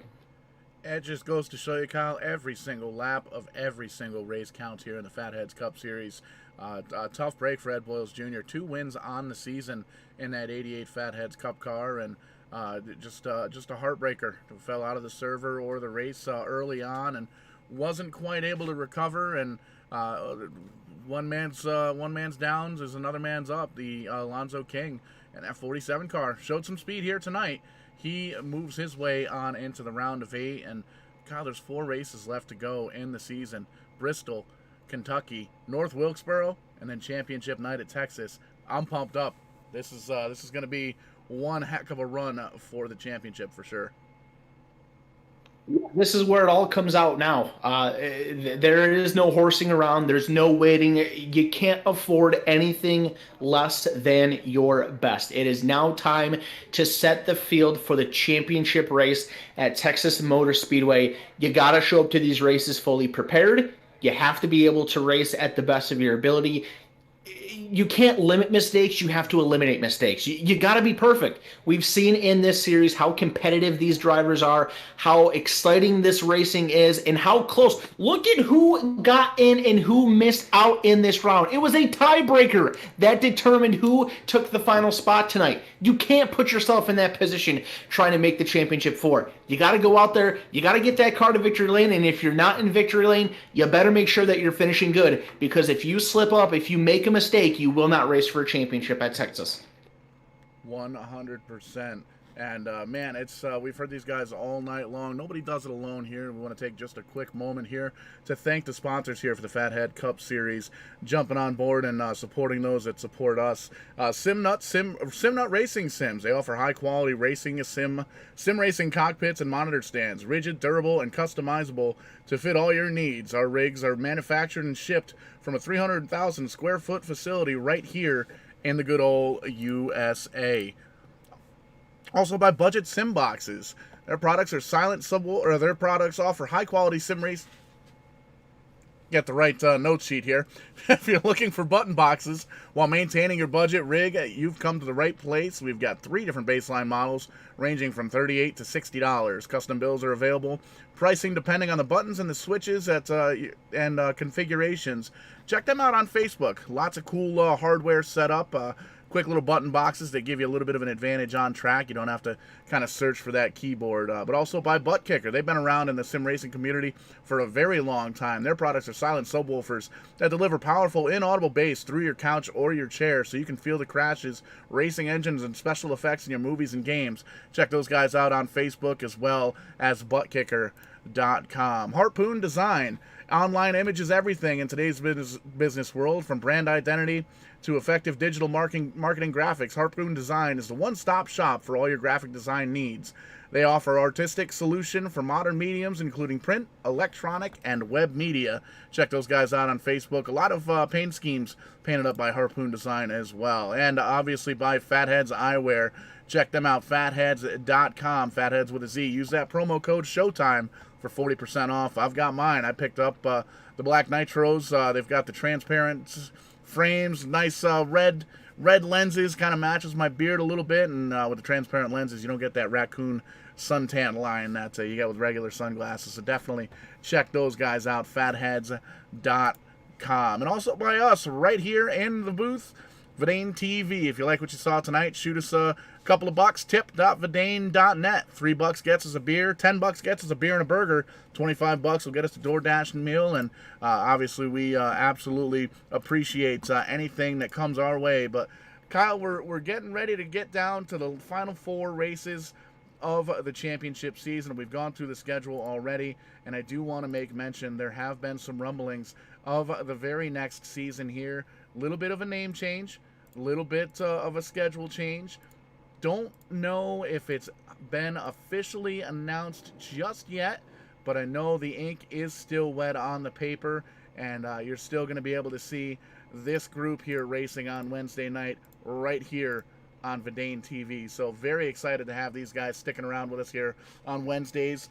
It just goes to show you, Kyle, every single lap of every single race counts here in the Fatheads Cup Series. A tough break for Ed Boyles Jr. 2 wins on the season in that 88 Fatheads Cup car, and just a heartbreaker. Fell out of the server or the race early on and wasn't quite able to recover. And one man's downs is another man's up. The Alonzo King and that 47 car showed some speed here tonight. He moves his way on into the round of 8, and God, there's 4 races left to go in the season. Bristol, Kentucky, North Wilkesboro, and then championship night at Texas. I'm pumped up. This is going to be one heck of a run for the championship for sure. This is where it all comes out now. There is no horsing around. There's no waiting. You can't afford anything less than your best. It is now time to set the field for the championship race at Texas Motor Speedway. You got to show up to these races fully prepared. You have to be able to race at the best of your ability. You can't limit mistakes. You have to eliminate mistakes. You got to be perfect. We've seen in this series how competitive these drivers are, how exciting this racing is, and how close. Look at who got in and who missed out in this round. It was a tiebreaker that determined who took the final spot tonight. You can't put yourself in that position trying to make the championship 4. You got to go out there. You got to get that car to victory lane, and if you're not in victory lane, you better make sure that you're finishing good, because if you slip up, if you make a mistake, you will not race for a championship at Texas. 100%. And man, it's we've heard these guys all night long. Nobody does it alone here. We want to take just a quick moment here to thank the sponsors here for the Fathead Cup Series, jumping on board and supporting those that support us. SimNut Racing Sims. They offer high quality racing sim racing cockpits and monitor stands, rigid, durable, and customizable to fit all your needs. Our rigs are manufactured and shipped from a 300,000 square foot facility right here in the good old USA. Also by Budget Sim Boxes. Their products are silent their products offer high quality sim race. Get the right note sheet here. If you're looking for button boxes while maintaining your budget rig, you've come to the right place. We've got 3 different baseline models ranging from $38 to $60. Custom bills are available. Pricing depending on the buttons and the switches and configurations. Check them out on Facebook. Lots of cool hardware set up. Quick little button boxes that give you a little bit of an advantage on track. You don't have to kind of search for that keyboard. But also by Butt Kicker. They've been around in the sim racing community for a very long time. Their products are silent subwoofers that deliver powerful inaudible bass through your couch or your chair so you can feel the crashes, racing engines, and special effects in your movies and games. Check those guys out on Facebook as well as Butt Kicker. FATHEADZ.com. Harpoon Design. Online image is everything in today's business world. From brand identity to effective digital marketing graphics, Harpoon Design is the one-stop shop for all your graphic design needs. They offer artistic solution for modern mediums, including print, electronic, and web media. Check those guys out on Facebook. A lot of paint schemes painted up by Harpoon Design as well. And obviously by Fatheads Eyewear. Check them out, FATHEADZ.com, Fatheads with a Z. Use that promo code SHOWTIME for 40% off. I've got mine. I picked up the Black Nitros. They've got the transparent frames, nice red lenses, kind of matches my beard a little bit, and with the transparent lenses, you don't get that raccoon suntan line that you get with regular sunglasses. So definitely check those guys out, fatheads.com. And also by us right here in the booth, Vidane TV. If you like what you saw tonight, shoot us a couple of bucks. Tip.vidane.net. $3 gets us a beer. $10 gets us a beer and a burger. $25 will get us a DoorDash and meal. And obviously, we absolutely appreciate anything that comes our way. But Kyle, we're getting ready to get down to the final 4 races of the championship season. We've gone through the schedule already, and I do want to make mention there have been some rumblings of the very next season here. A little bit of a name change, a little bit of a schedule change. Don't know if it's been officially announced just yet, but I know the ink is still wet on the paper, and you're still going to be able to see this group here racing on Wednesday night right here on Vidane TV. So very excited to have these guys sticking around with us here on Wednesdays.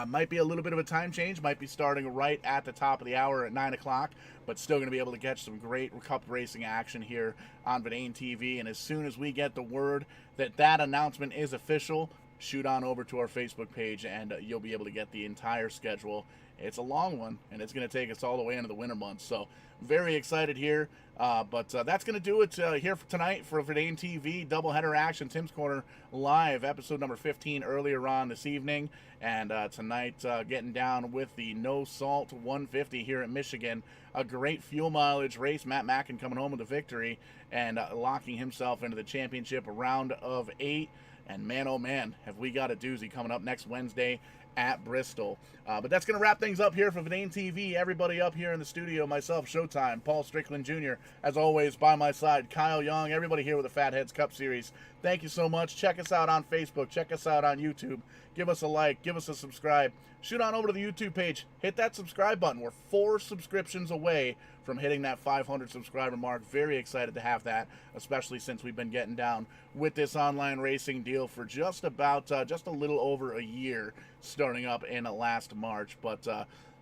Might be a little bit of a time change, might be starting right at the top of the hour at 9 o'clock, but still going to be able to catch some great Cup racing action here on Vidane TV. And as soon as we get the word that that announcement is official, shoot on over to our Facebook page, and you'll be able to get the entire schedule. It's a long one, and it's going to take us all the way into the winter months. So very excited here. But that's going to do it here for tonight for Vidane TV. Doubleheader action, Tim's Corner Live, episode number 15 earlier on this evening. And tonight, getting down with the No Salt 150 here at Michigan. A great fuel mileage race. Matt Mackin coming home with a victory and locking himself into the championship round of 8. And man, oh man, have we got a doozy coming up next Wednesday at Bristol. But that's going to wrap things up here for Vidane TV. Everybody up here in the studio, myself, Showtime, Paul Strickland Jr., as always, by my side, Kyle Young, everybody here with the Fatheads Cup Series. Thank you so much. Check us out on Facebook. Check us out on YouTube. Give us a like. Give us a subscribe. Shoot on over to the YouTube page. Hit that subscribe button. We're 4 subscriptions away from hitting that 500 subscriber mark. Very excited to have that, especially since we've been getting down with this online racing deal for just about, just a little over a year, starting up in last March. But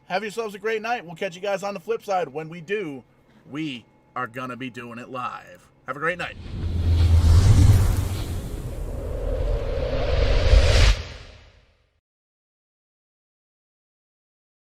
have yourselves a great night. We'll catch you guys on the flip side. When we do, we are going to be doing it live. Have a great night.